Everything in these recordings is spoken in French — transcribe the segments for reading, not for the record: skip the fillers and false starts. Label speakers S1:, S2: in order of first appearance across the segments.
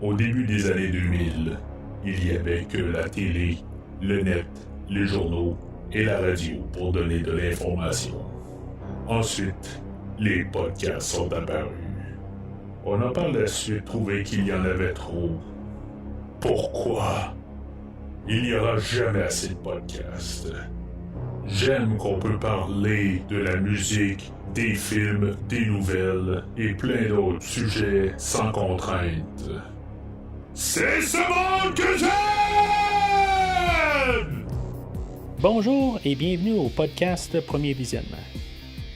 S1: Au début des années 2000, il n'y avait que la télé, le net, les journaux et la radio pour donner de l'information. Ensuite, les podcasts sont apparus. On a par la suite trouvé qu'il y en avait trop. Pourquoi? Il n'y aura jamais assez de podcasts. J'aime qu'on peut parler de la musique, des films, des nouvelles et plein d'autres sujets sans contrainte. C'est ce monde que j'aime!
S2: Bonjour et bienvenue au podcast Premier Visionnement.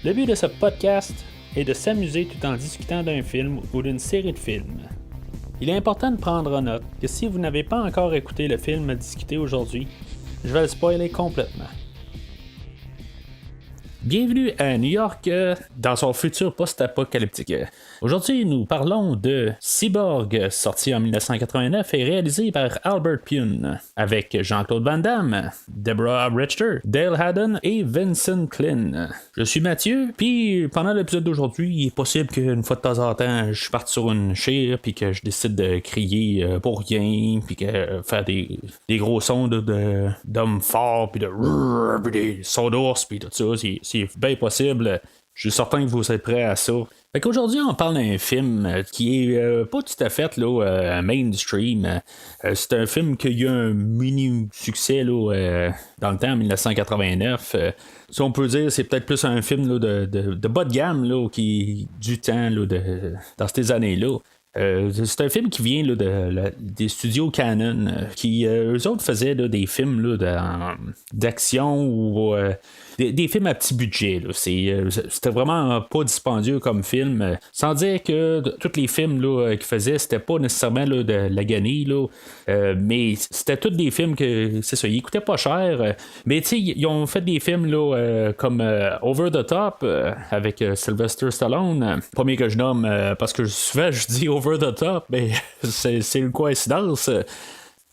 S2: Le but de ce podcast est de s'amuser tout en discutant d'un film ou d'une série de films. Il est important de prendre en note que si vous n'avez pas encore écouté le film discuté aujourd'hui, je vais le spoiler complètement. Bienvenue à New York dans son futur post-apocalyptique. Aujourd'hui, nous parlons de Cyborg, sorti en 1989 et réalisé par Albert Pyun, avec Jean-Claude Van Damme, Deborah Richter, Dale Haddon et Vincent Klin. Je suis Mathieu, puis pendant l'épisode d'aujourd'hui, il est possible qu'une fois de temps en temps, je parte sur une chire, puis que je décide de crier pour rien, puis que faire des gros sons d'hommes forts, puis des sons d'ours, puis tout ça, c'est bien possible. Je suis certain que vous êtes prêts à ça. Fait qu'aujourd'hui, on parle d'un film qui est pas tout à fait là, mainstream. C'est un film qui a eu un mini succès là, dans le temps, en 1989. Si on peut dire, c'est peut-être plus un film là, de bas de gamme là, qui du temps là, dans ces années-là. C'est un film qui vient là, des studios Canon qui eux autres faisaient là, des films là, d'action ou des films à petit budget là. C'était vraiment pas dispendieux comme film, sans dire que tous les films là, qu'ils faisaient c'était pas nécessairement là, de la gagner là, mais c'était tous des films que c'est ça, ils coûtaient pas cher, mais tu sais ils ont fait des films là, comme Over the Top avec Sylvester Stallone, premier que je nomme parce que souvent je dis Over the Top, mais c'est une coïncidence.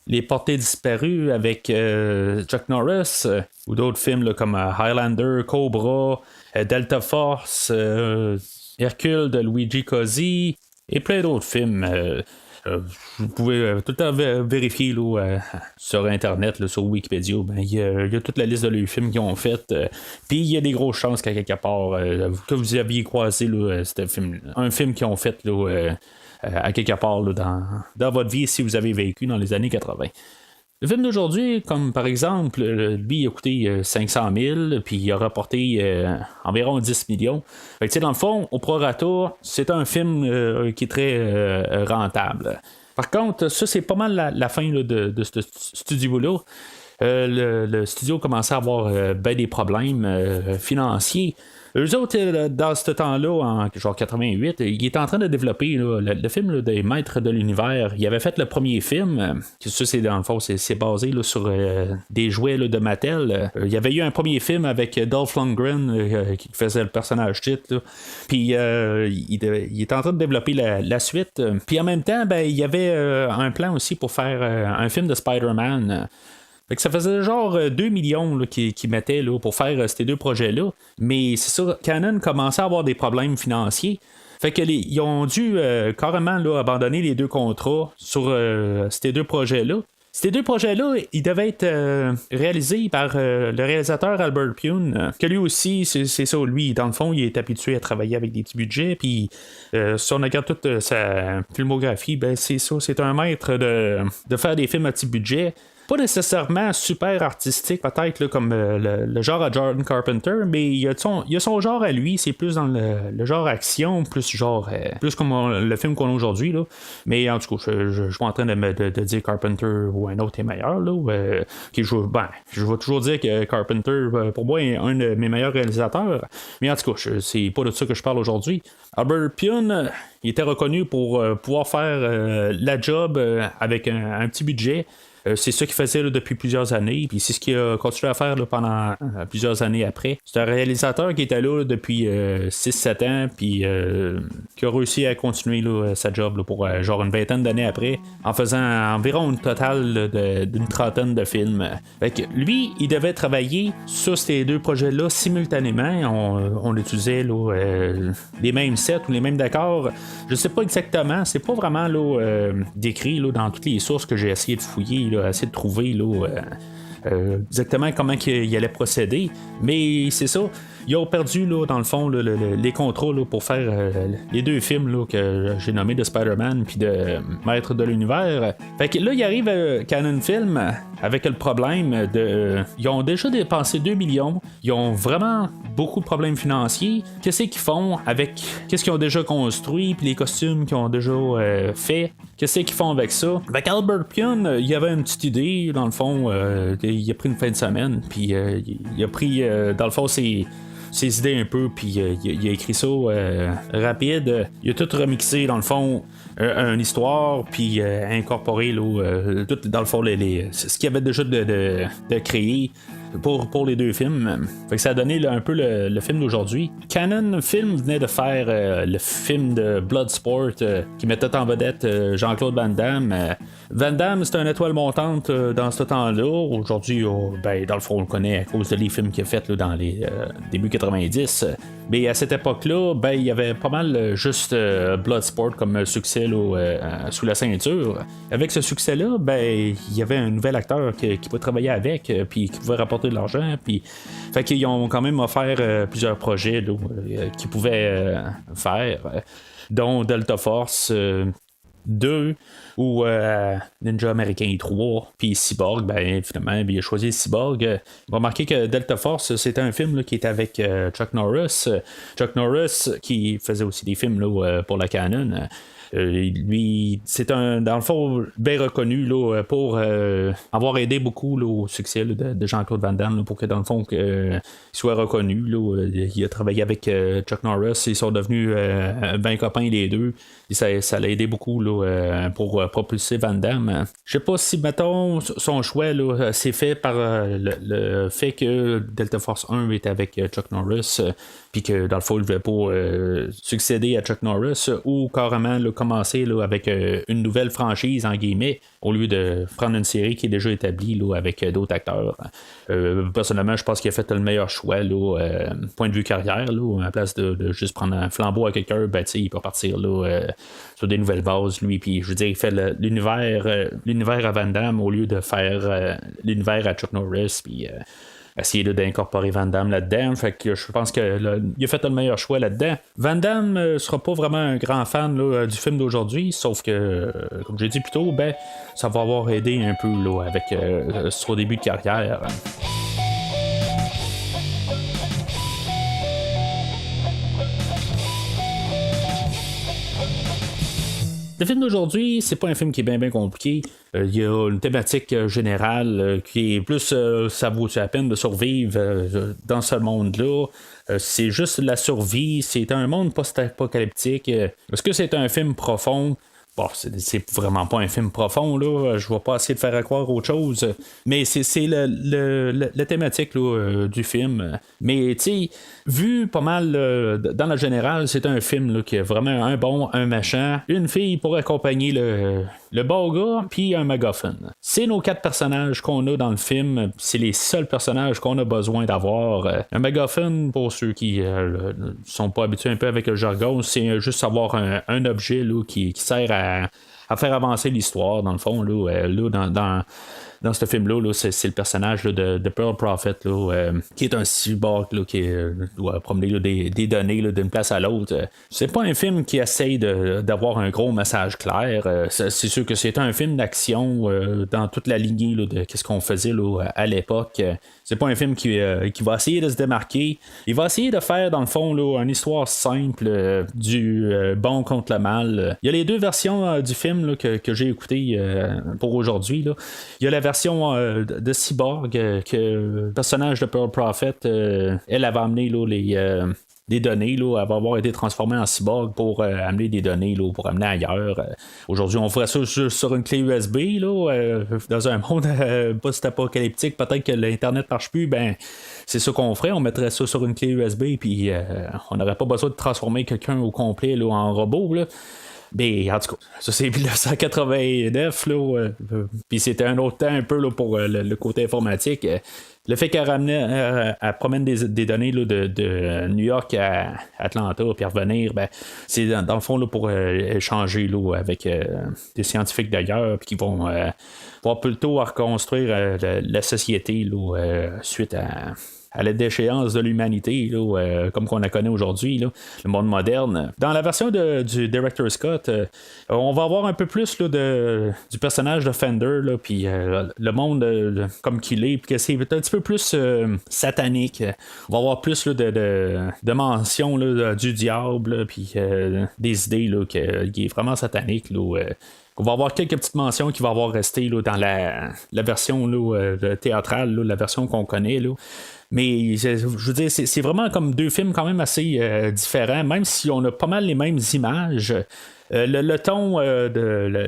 S2: Les portées disparues avec Chuck Norris, ou d'autres films là, comme Highlander, Cobra, Delta Force, Hercule de Luigi Cozzi et plein d'autres films. Vous pouvez tout le temps vérifier là, sur Internet, là, sur Wikipédia. Il y a toute la liste de leurs films qu'ils ont fait. Puis il y a des grosses chances qu'à quelque part que vous aviez croisé là, un film qu'ils ont fait là, à quelque part là, dans votre vie si vous avez vécu dans les années 80. Le film d'aujourd'hui, comme par exemple, lui il a coûté 500 000, puis il a rapporté environ 10 millions. Fait que, dans le fond, au prorata, c'est un film qui est très rentable. Par contre, ça c'est pas mal la fin là, de ce studio-là. Le studio commençait à avoir ben des problèmes financiers. Eux autres, dans ce temps-là, en genre 88, ils étaient en train de développer là, le film là, des Maîtres de l'Univers. Ils avaient fait le premier film, ça c'est dans le fond, c'est basé là, sur des jouets là, de Mattel. Il y avait eu un premier film avec Dolph Lundgren qui faisait le personnage titre. Puis il était en train de développer la suite. Puis en même temps, ben, il y avait un plan aussi pour faire un film de Spider-Man. Fait que ça faisait genre 2 millions là, qu'ils mettaient là, pour faire ces deux projets-là. Mais c'est ça, Canon commençait à avoir des problèmes financiers. Fait que ils ont dû carrément là, abandonner les deux contrats sur ces deux projets-là. Ces deux projets-là, ils devaient être réalisés par le réalisateur Albert Pyun, que lui aussi, c'est ça, lui, dans le fond, il est habitué à travailler avec des petits budgets, puis si on regarde toute sa filmographie, ben c'est ça, c'est un maître de faire des films à petit budget. Pas nécessairement super artistique, peut-être là, comme le genre à John Carpenter, mais il y a son genre à lui, c'est plus dans le genre action, plus genre plus comme le film qu'on a aujourd'hui. Là. Mais en tout cas, je suis pas en train de dire Carpenter ou un autre est meilleur. Là, je vais toujours dire que Carpenter, pour moi, est un de mes meilleurs réalisateurs. Mais en tout cas, c'est pas de ça que je parle aujourd'hui. Albert Pyun, il était reconnu pour pouvoir faire la job avec un petit budget. C'est ça qu'il faisait là, depuis plusieurs années, puis c'est ce qu'il a continué à faire là, pendant plusieurs années après. C'est un réalisateur qui était là depuis 6-7 ans, puis qui a réussi à continuer là, sa job là, pour genre une vingtaine d'années après, en faisant environ une totale d'une trentaine de films. Fait que lui, il devait travailler sur ces deux projets-là simultanément. On utilisait là, les mêmes sets ou les mêmes décors. Je sais pas exactement, c'est pas vraiment là, décrit là, dans toutes les sources que j'ai essayé de fouiller, là, essayer de trouver là, exactement comment il allait procéder, mais c'est ça. Ils ont perdu, là, dans le fond, là, les contrats là, pour faire les deux films là, que j'ai nommés de Spider-Man puis de Maître de l'Univers. Fait que là, il arrive Canon Film avec le problème de. Ils ont déjà dépensé 2 millions. Ils ont vraiment beaucoup de problèmes financiers. Qu'est-ce qu'ils font avec qu'est-ce qu'ils ont déjà construit puis les costumes qu'ils ont déjà fait? Qu'est-ce qu'ils font avec ça? Avec Albert Pyun, il y avait une petite idée, dans le fond. Il a pris une fin de semaine, puis il a pris, dans le fond, ses idées un peu, puis il a écrit ça rapide. Il a tout remixé, dans le fond, une histoire, puis incorporé là, tout, dans le fond, ce qu'il y avait déjà de créé pour les deux films. Fait que ça a donné là, un peu le film d'aujourd'hui. Canon Film venait de faire le film de Bloodsport qui mettait en vedette Jean-Claude Van Damme. Van Damme, c'était une étoile montante dans ce temps-là. Aujourd'hui, ben, dans le fond, on le connaît à cause de les films qu'il a fait là, dans les débuts 90. Mais à cette époque-là, ben, il y avait pas mal juste Bloodsport comme succès là, sous la ceinture. Avec ce succès-là, ben, il y avait un nouvel acteur qui pouvait travailler avec, puis qui pouvait rapporter de l'argent. Puis, fait qu'ils ont quand même offert plusieurs projets là, qu'ils pouvaient faire, dont Delta Force 2 ou Ninja American 3 puis Cyborg. Ben finalement il a choisi Cyborg. On va remarquer que Delta Force c'était un film là, qui était avec Chuck Norris qui faisait aussi des films là, pour la Canon. Lui, c'est dans le fond bien reconnu là, pour avoir aidé beaucoup là, au succès là, de Jean-Claude Van Damme là, pour que dans le fond il soit reconnu là. Il a travaillé avec Chuck Norris, ils sont devenus ben copains les deux, et ça l'a aidé beaucoup là, pour propulser Van Damme. Je sais pas si mettons son choix là, c'est fait par le fait que Delta Force 1 était avec Chuck Norris, puis que dans le fond il ne voulait pas succéder à Chuck Norris, ou carrément là, commencer là, avec une nouvelle franchise en guillemets au lieu de prendre une série qui est déjà établie là, avec d'autres acteurs. Personnellement, je pense qu'il a fait le meilleur choix là, point de vue carrière là, à place de juste prendre un flambeau à quelqu'un, ben, il peut partir là, sur des nouvelles bases lui, puis je veux dire il fait l'univers à Van Damme au lieu de faire l'univers à Chuck Norris, puis essayer d'incorporer Van Damme là-dedans. Fait que je pense qu'il a fait le meilleur choix là-dedans. Van Damme sera pas vraiment un grand fan là, du film d'aujourd'hui, sauf que, comme j'ai dit plus tôt, ben, ça va avoir aidé un peu là, avec son début de carrière. Le film d'aujourd'hui, c'est pas un film qui est bien compliqué. Il y a une thématique générale qui est plus ça vaut la peine de survivre dans ce monde-là. C'est juste la survie. C'est un monde post-apocalyptique. Est-ce que c'est un film profond? Bon, c'est vraiment pas un film profond, là. Je vais pas essayer de faire croire autre chose. Mais c'est la thématique là, du film. Mais, tu sais, vu pas mal dans la générale, c'est un film là, qui a vraiment un bon, un méchant, une fille pour accompagner le bon gars, puis un MacGuffin. C'est nos 4 personnages qu'on a dans le film. C'est les seuls personnages qu'on a besoin d'avoir. Un MacGuffin, pour ceux qui sont pas habitués un peu avec le jargon, c'est juste avoir un objet là, qui sert à faire avancer l'histoire, dans le fond. Dans ce film-là, c'est le personnage là, de Pearl Prophet, là, qui est un cyborg là, qui doit promener là, des données là, d'une place à l'autre. C'est pas un film qui essaye d'avoir un gros message clair. C'est sûr que c'est un film d'action dans toute la lignée là, de ce qu'on faisait là, à l'époque. C'est pas un film qui va essayer de se démarquer. Il va essayer de faire, dans le fond, là, une histoire simple du bon contre le mal. Il y a les deux versions du film là, que j'ai écouté pour aujourd'hui. Là. Il y a la version de Cyborg que le personnage de Pearl Prophet, elle avait amené là, des données, là, elle va avoir été transformée en cyborg pour amener des données, là, pour amener ailleurs. Aujourd'hui, on ferait ça sur une clé USB, là, dans un monde post-apocalyptique, peut-être que l'Internet marche plus, ben c'est ça qu'on ferait, on mettrait ça sur une clé USB, puis on n'aurait pas besoin de transformer quelqu'un au complet là, en robot. Là. Mais en tout cas, ça c'est 1989, là, puis c'était un autre temps un peu là, pour le côté informatique. Le fait qu'elle ramenait, elle promène des données là, de New York à Atlanta, puis revenir, ben, c'est dans le fond là, pour échanger là, avec des scientifiques d'ailleurs, puis qui vont pouvoir plutôt reconstruire la société là, suite à la déchéance de l'humanité, là, comme qu'on la connaît aujourd'hui, là, le monde moderne. Dans la version du Director Scott, on va avoir un peu plus là, du personnage de Fender, puis le monde comme qu'il est, puis que c'est un petit peu plus satanique. On va avoir plus là, de mentions là, du diable, puis des idées là, qui est vraiment satanique. Là, on va avoir quelques petites mentions qui vont avoir resté là, dans la version là, théâtrale, là, la version qu'on connaît. Là. Mais je veux dire, c'est vraiment comme deux films quand même assez différents, même si on a pas mal les mêmes images. Le ton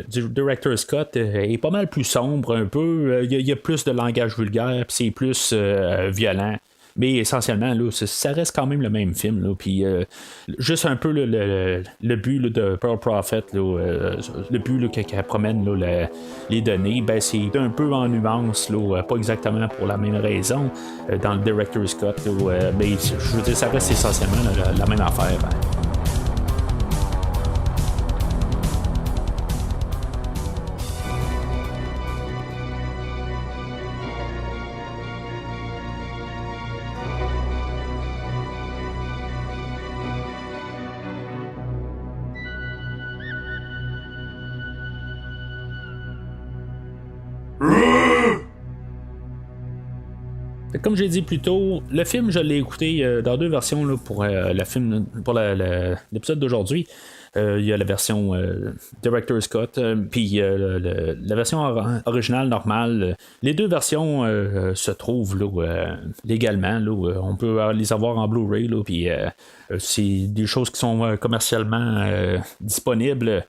S2: du Director Scott est pas mal plus sombre un peu. Il y a plus de langage vulgaire, puis c'est plus violent. Mais essentiellement, là, ça reste quand même le même film. Là, puis juste un peu le but là, de Pearl Prophet, là, le but là, qu'elle promène là, les données, ben, c'est un peu en nuance, là, pas exactement pour la même raison dans le Director Scott. Là, mais je veux dire, ça reste essentiellement la même affaire. Hein. Comme j'ai dit plus tôt, le film, je l'ai écouté dans deux versions là, pour le film, pour l'épisode d'aujourd'hui. Il y a la version Director Scott, puis la version originale normale. Les deux versions se trouvent là, légalement. Là, on peut les avoir en Blu-ray, puis c'est des choses qui sont commercialement disponibles.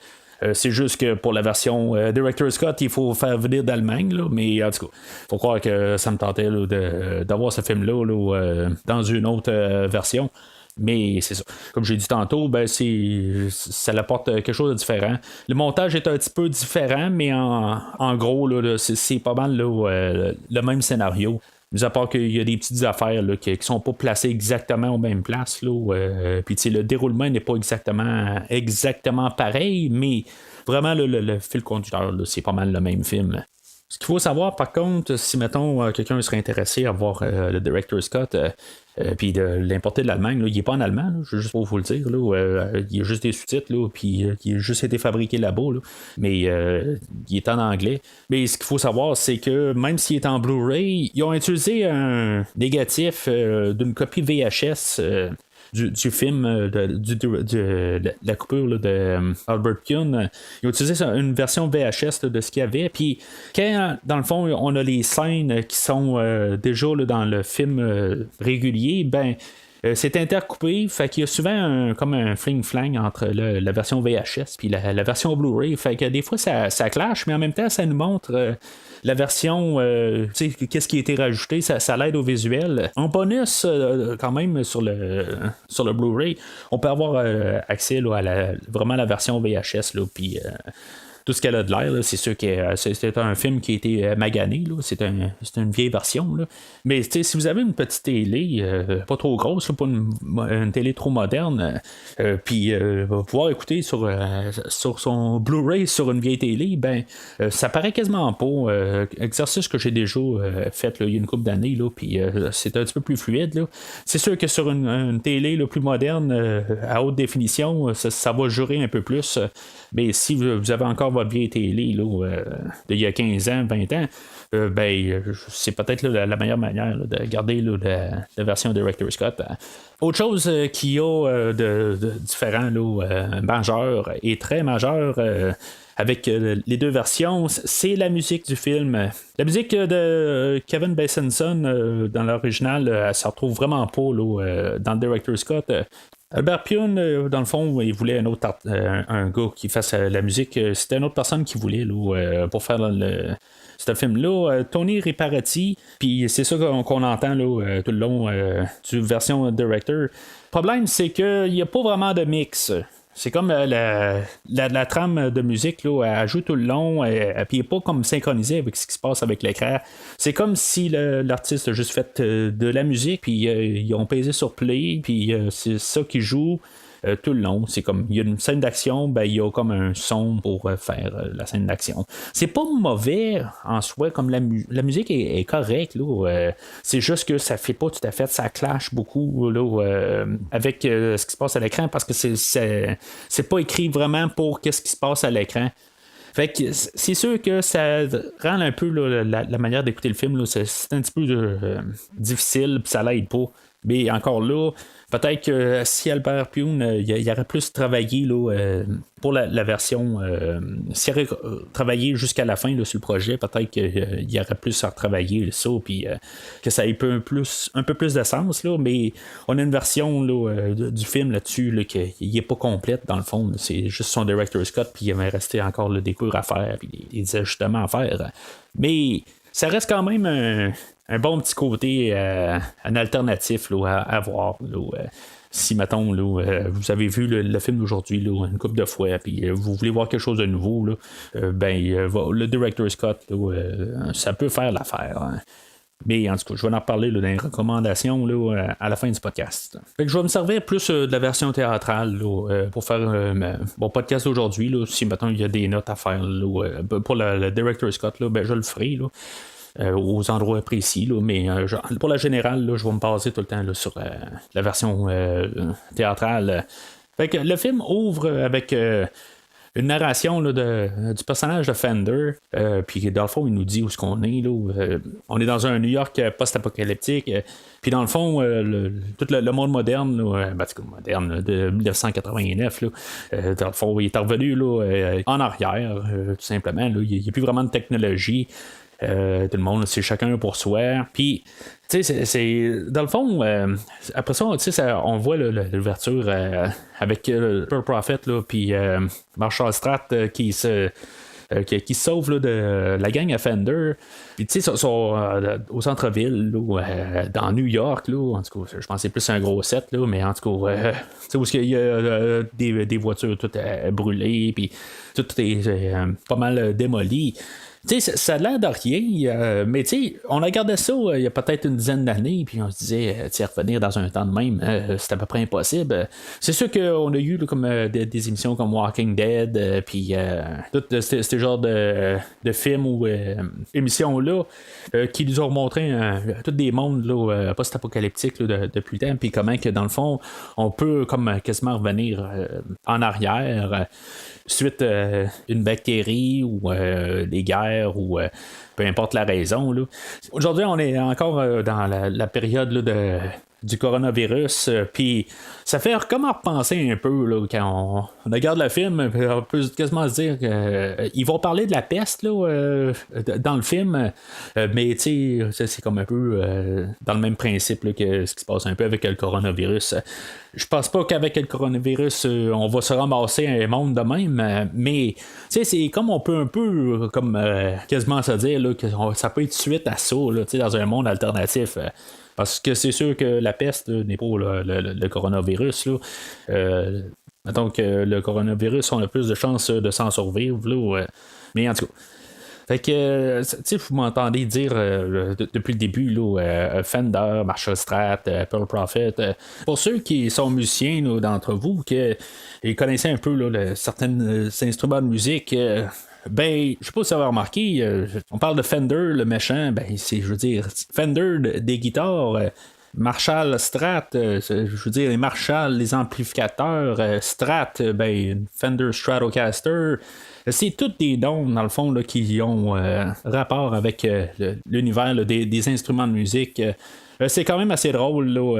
S2: C'est juste que pour la version Director Scott, il faut faire venir d'Allemagne, là, mais en tout cas, faut croire que ça me tentait là, d'avoir ce film-là là, dans une autre version. Mais c'est ça. Comme j'ai dit tantôt, ben ça apporte quelque chose de différent. Le montage est un petit peu différent, mais en gros, là, c'est pas mal là, le même scénario. Mis à part qu'il y a des petites affaires là, qui sont pas placées exactement aux mêmes places. Puis le déroulement n'est pas exactement pareil, mais vraiment le fil conducteur, là, c'est pas mal le même film. Ce qu'il faut savoir, par contre, si, mettons, quelqu'un serait intéressé à voir le Director Scott, puis de l'importer de l'Allemagne, là, il n'est pas en allemand, là, je veux juste pour vous le dire. Là, il y a juste des sous-titres, là, puis il a juste été fabriqué là-bas, là, mais il est en anglais. Mais ce qu'il faut savoir, c'est que même s'il est en Blu-ray, ils ont utilisé un négatif d'une copie VHS. Du film, de la coupure là, de Albert Pyun. Ils ont utilisé une version VHS là, de ce qu'il y avait. Puis, quand, dans le fond, on a les scènes qui sont déjà là, dans le film régulier, ben. C'est intercoupé, fait qu'il y a souvent comme un fling-flang entre la version VHS puis la version Blu-ray. Fait que des fois ça clash, mais en même temps ça nous montre la version, qu'est-ce qui a été rajouté, ça l'aide au visuel. En bonus, quand même, sur le Blu-ray, on peut avoir accès là, à vraiment la version VHS, puis tout ce qu'elle a de l'air, là, c'est sûr que c'est un film qui a été magané, là. C'est une vieille version. Là. Mais si vous avez une petite télé, pas trop grosse, là, pas une télé trop moderne, puis pouvoir écouter sur son Blu-ray sur une vieille télé, ben ça paraît quasiment pas. Exercice que j'ai déjà fait là, il y a une couple d'années, puis c'est un petit peu plus fluide. Là. C'est sûr que sur une télé là, plus moderne, à haute définition, ça va jurer un peu plus. Mais si vous avez encore votre vieille télé d'il y a 15 ans, 20 ans, c'est peut-être la meilleure manière de garder la version Director's Cut. Autre chose qu'il y a de différent, majeur et très majeur, avec les deux versions, c'est la musique du film. La musique de Kevin Bacon dans l'original, elle se retrouve vraiment pas dans le Director's Cut. Albert Pyun, dans le fond, il voulait un gars qui fasse la musique. C'était une autre personne qui voulait pour faire ce film-là. Tony Riparati, puis c'est ça qu'on entend tout le long du version Director. Le problème, c'est qu'il n'y a pas vraiment de mix. C'est comme la trame de musique, elle joue tout le long, puis elle n'est pas comme synchronisée avec ce qui se passe avec l'écran. C'est comme si l'artiste a juste fait de la musique, puis ils ont pesé sur play, puis c'est ça qui joue tout le long. C'est comme, il y a une scène d'action, il y a comme un son pour faire la scène d'action. C'est pas mauvais en soi, comme la musique est correcte, c'est juste que ça fait pas tout à fait, ça clash beaucoup avec ce qui se passe à l'écran, parce que c'est pas écrit vraiment pour qu'est-ce qui se passe à l'écran. Fait que c'est sûr que ça rend un peu la manière d'écouter le film, c'est un petit peu difficile, puis ça l'aide pas. Mais encore là, peut-être que si Albert Pyun il aurait plus travaillé pour la version, s'il aurait travaillé jusqu'à la fin sur le projet, peut-être qu'il aurait plus à retravailler ça, puis que ça ait un peu plus de sens. Mais on a une version du film là-dessus qui n'est pas complète dans le fond. C'est juste son director's cut, puis il va rester encore des cours à faire, puis des ajustements à faire. Mais ça reste quand même un bon petit côté, un alternatif à voir. Si, mettons, vous avez vu le film d'aujourd'hui une couple de fois, puis vous voulez voir quelque chose de nouveau, le Director's Cut, ça peut faire l'affaire. Hein. Mais en tout cas, je vais en reparler dans les recommandations à la fin du podcast. Fait que je vais me servir plus de la version théâtrale pour faire mon podcast d'aujourd'hui. Si maintenant il y a des notes à faire pour le Director's Cut, je le ferai. Aux endroits précis, mais pour la générale, je vais me baser tout le temps sur la version théâtrale. Fait que le film ouvre avec une narration du personnage de Fender, puis dans le fond, il nous dit où est-ce qu'on est. On est dans un New York post-apocalyptique, puis dans le fond, tout le monde moderne, moderne de 1989, dans le fond, il est revenu en arrière, tout simplement. Il n'y a plus vraiment de technologie. Tout le monde, c'est chacun pour soi. Puis, tu sais, c'est dans le fond, après ça, on voit l'ouverture avec Pearl Prophet, puis Marshall Stratt qui se sauve de la gang à Fender. Puis, tu sais, au centre-ville, dans New York, en tout cas, je pense que c'est plus un gros set, mais en tout cas, tu sais, où il y a des voitures toutes brûlées, puis tout est pas mal démoli. Tu sais, ça a l'air de rien, mais tu sais, on a regardé ça il y a peut-être une dizaine d'années, puis on se disait, revenir dans un temps de même, c'est à peu près impossible. C'est sûr qu'on a eu comme des émissions comme Walking Dead, puis tout ce genre de films ou émissions-là qui nous ont montré tous des mondes post-apocalyptiques depuis le temps, puis comment que dans le fond, on peut comme quasiment revenir en arrière. Suite une bactérie ou des guerres ou peu importe la raison. Aujourd'hui, on est encore dans la période du coronavirus, puis ça fait comment repenser un peu quand on regarde le film, on peut quasiment se dire qu'ils vont parler de la peste dans le film, mais tu sais, c'est comme un peu dans le même principe que ce qui se passe un peu avec le coronavirus. Je pense pas qu'avec le coronavirus, on va se ramasser un monde de même, mais c'est comme on peut un peu comme quasiment se dire que ça peut être suite à ça dans un monde alternatif. Parce que c'est sûr que la peste n'est pas le coronavirus. Mettons que le coronavirus, on a plus de chances de s'en survivre. Mais en tout cas. Fait que, tu sais, vous m'entendez dire depuis le début, Fender, Marshall Stratt, Pearl Prophet. Pour ceux qui sont musiciens d'entre vous, qui connaissaient un peu certains instruments de musique, je sais pas si vous avez remarqué, on parle de Fender, le méchant, c'est, je veux dire, Fender des guitares. Marshall Strat, je veux dire, les Marshall, les amplificateurs, Strat, Fender Stratocaster. C'est tous des noms, dans le fond, là, qui ont rapport avec l'univers là, des instruments de musique. C'est quand même assez drôle là,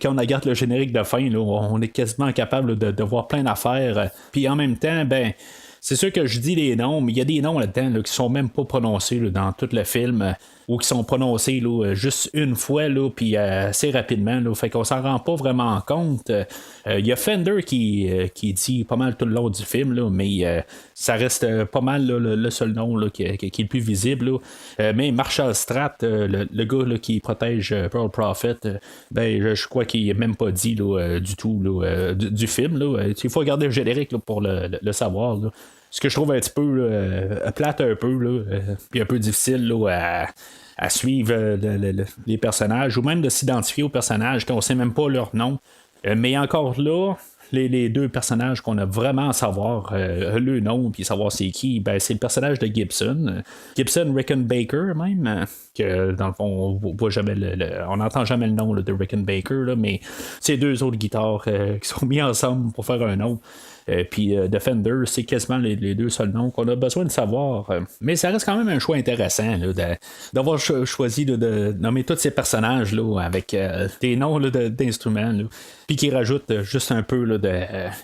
S2: quand on regarde le générique de fin, là, on est quasiment capable de voir plein d'affaires. Puis en même temps, c'est sûr que je dis les noms, mais il y a des noms là-dedans là, qui sont même pas prononcés là, dans tout le film, ou qui sont prononcés là, juste une fois, là, puis assez rapidement. Là, fait qu'on s'en rend pas vraiment compte. Il y a Fender qui dit pas mal tout le long du film, là, mais ça reste pas mal là, le seul nom là, qui est le plus visible. Là. Mais Marshall Strat, le gars là, qui protège Pearl Prophet, je crois qu'il n'est même pas dit là, du tout là, du film. Là. Il faut regarder le générique là, pour le savoir. Là. Ce que je trouve un petit peu plate un peu, puis un peu difficile là, à suivre les personnages, ou même de s'identifier aux personnages quand on sait même pas leur nom. Mais encore là, les deux personnages qu'on a vraiment à savoir le nom puis savoir c'est qui, c'est le personnage de Gibson. Gibson Rickenbacker même, que dans le fond on voit jamais on n'entend jamais le nom là, de Rickenbacker, là, mais c'est deux autres guitares qui sont mis ensemble pour faire un nom. Puis Defender, c'est quasiment les deux seuls noms qu'on a besoin de savoir. Mais ça reste quand même un choix intéressant là, d'avoir choisi de nommer tous ces personnages là, avec des noms là, d'instruments. Puis qui rajoutent juste un peu là, de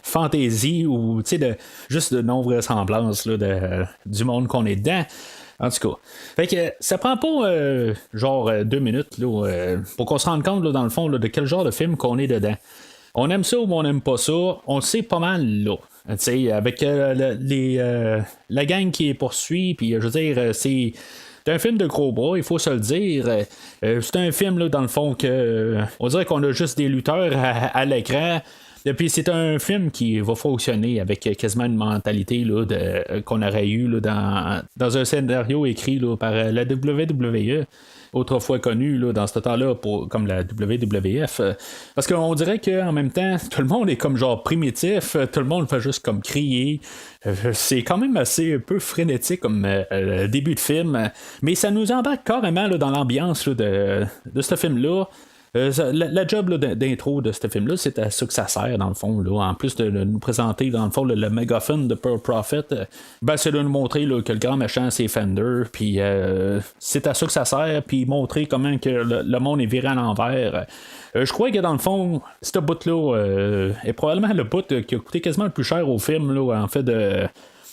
S2: fantaisie ou juste de non-vraisemblance là, du monde qu'on est dedans. En tout cas, fait que ça prend pas 2 minutes là, pour qu'on se rende compte là, dans le fond là, de quel genre de film qu'on est dedans. On aime ça ou on n'aime pas ça, on le sait pas mal là. Avec la gang qui est poursuit, puis je veux dire, c'est un film de gros bras, il faut se le dire. C'est un film là, dans le fond que on dirait qu'on a juste des lutteurs à l'écran. Et puis c'est un film qui va fonctionner avec quasiment une mentalité là, qu'on aurait eu là, dans un scénario écrit là, par la WWE. Autrefois connue là, dans ce temps-là comme la WWF. Parce qu'on dirait qu'en même temps, tout le monde est comme genre primitif, tout le monde fait juste comme crier. C'est quand même assez un peu frénétique comme début de film, mais ça nous embarque carrément là, dans l'ambiance là, de ce film-là. La job là, d'intro de ce film-là, c'est à ça que ça sert, dans le fond. Là. En plus de nous présenter, dans le fond, le mégaphone de Pearl Prophet, c'est de nous montrer là, que le grand méchant, c'est Fender. Puis c'est à ça que ça sert. Puis montrer comment que le monde est viré à l'envers. Je crois que dans le fond, ce bout-là est probablement le bout qui a coûté quasiment le plus cher au film, là, en fait,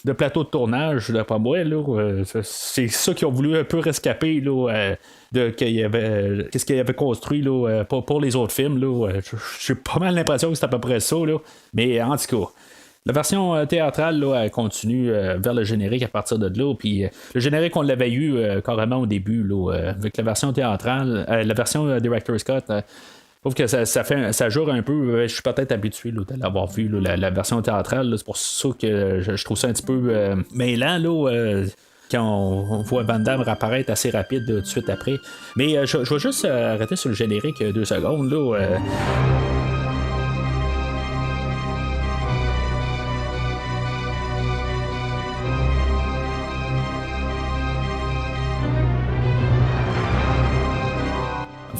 S2: de plateau de tournage, d'après moi, là, c'est ça qu'ils ont voulu un peu rescaper là, qu'est-ce qu'il avait construit là, pour les autres films. Là, j'ai pas mal l'impression que c'est à peu près ça. Là. Mais en tout cas, la version théâtrale là, elle continue vers le générique à partir de là. Puis le générique, on l'avait eu carrément au début là, avec la version théâtrale, la version Director's Cut. Je trouve que ça jure un peu. Je suis peut-être habitué là, de l'avoir vu, là, la version théâtrale. Là, c'est pour ça que je trouve ça un petit peu mêlant là, quand on voit Van Damme réapparaître assez rapide tout de suite après. Mais je vais juste arrêter sur le générique 2 secondes. Là,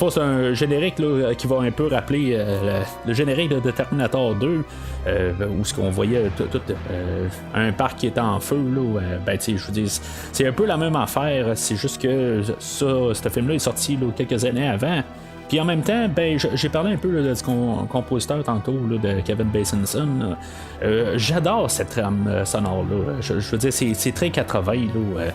S2: c'est un générique là, qui va un peu rappeler le générique de Terminator 2 où ce qu'on voyait tout un parc qui était en feu là, je vous dis, c'est un peu la même affaire, c'est juste que ce film là est sorti là, quelques années avant. Puis en même temps, j'ai parlé un peu là, du compositeur tantôt là, de Kevin Bacon. J'adore cette trame sonore là. Je veux dire, c'est très 80 là.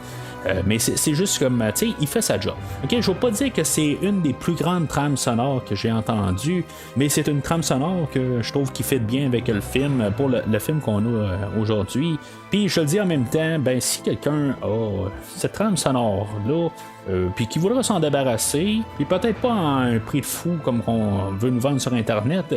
S2: Mais c'est juste comme, tu sais, il fait sa job. Ok, je veux pas dire que c'est une des plus grandes trames sonores que j'ai entendues, mais c'est une trame sonore que je trouve qui fit bien avec le film, pour le film qu'on a aujourd'hui. Puis je le dis en même temps, si quelqu'un a cette trame sonore-là, puis qui voudrait s'en débarrasser, puis peut-être pas à un prix de fou comme qu'on veut nous vendre sur Internet,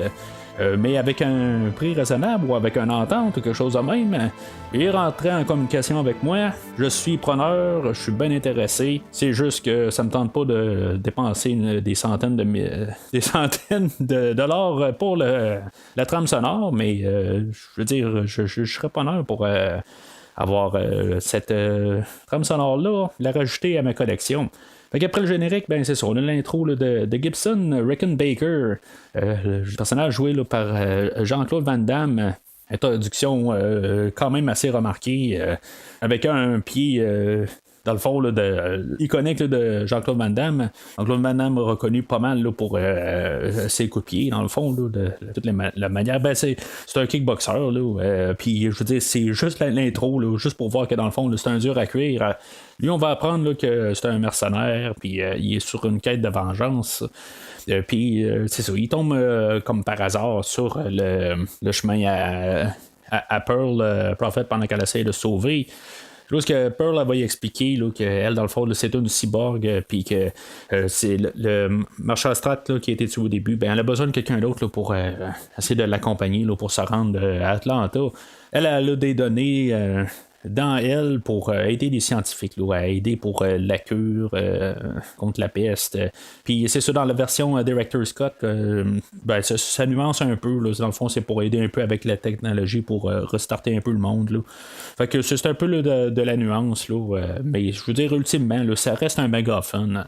S2: mais avec un prix raisonnable ou avec une entente ou quelque chose de même, et rentrer en communication avec moi, je suis preneur, je suis bien intéressé. C'est juste que ça me tente pas de dépenser des centaines de dollars pour la trame sonore, mais je veux dire, je serais preneur pour avoir cette trame sonore-là, la rajouter à ma collection. Fait qu'après le générique, ben c'est ça, on a l'intro là, de Gibson Rickenbacker, le personnage joué là, par Jean-Claude Van Damme. Introduction quand même assez remarquée, avec un pied dans le fond, là, iconique là, de Jean-Claude Van Damme. Jean-Claude Van Damme reconnu pas mal là, pour ses coups de pied, dans le fond, là, de toute la manière. Ben, c'est un kickboxer, là. Puis, je veux dire, c'est juste l'intro, là, juste pour voir que, dans le fond, là, c'est un dur à cuire. Lui, on va apprendre là, que c'est un mercenaire, puis il est sur une quête de vengeance. Puis, c'est ça, il tombe comme par hasard sur le chemin à Pearl Prophet pendant qu'elle essaie de sauver. Là, ce que Pearl elle va y expliquer qu'elle, dans le fond, là, c'est une cyborg, puis que c'est le Marshall Strat là, qui a été tué au début, ben, elle a besoin de quelqu'un d'autre là, pour essayer de l'accompagner là, pour se rendre à Atlanta. Elle a des données dans elle pour aider les scientifiques, là, à aider pour la cure contre la peste. Puis c'est ça, dans la version Director's Cut, ben, ça nuance un peu. Là, dans le fond, c'est pour aider un peu avec la technologie pour restarter un peu le monde. Là. Fait que c'est un peu là, de la nuance. Là, mais je veux dire, ultimement, là, ça reste un mégaphone.